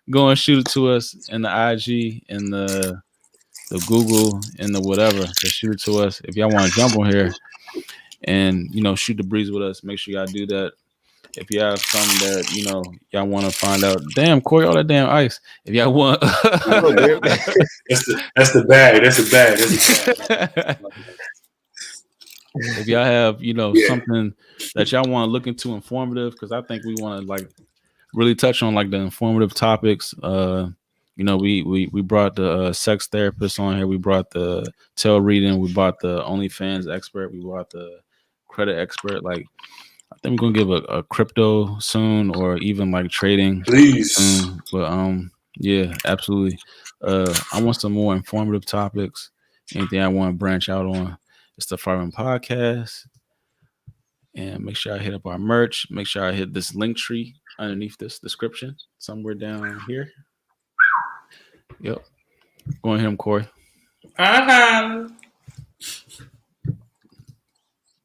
go and shoot it to us in the IG, in the Google, in the whatever. Just shoot it to us. If y'all want to jump on here and shoot the breeze with us, make sure y'all do that. If you have something that y'all want to find out, damn Corey, all that damn ice. If y'all want, that's the bag. That's the bag. If y'all have something that y'all want to look into informative, because I think we want to really touch on the informative topics. We brought the sex therapist on here. We brought the tarot reading. We brought the OnlyFans expert. We brought the credit expert. I think we're gonna give a crypto soon, or even trading. Please. Soon. But yeah, absolutely. I want some more informative topics. Anything I want to branch out on. It's the Flight Room Podcast. And make sure I hit up our merch. Make sure I hit this link tree underneath this description, somewhere down here. Yep. Go and hit him, Corey.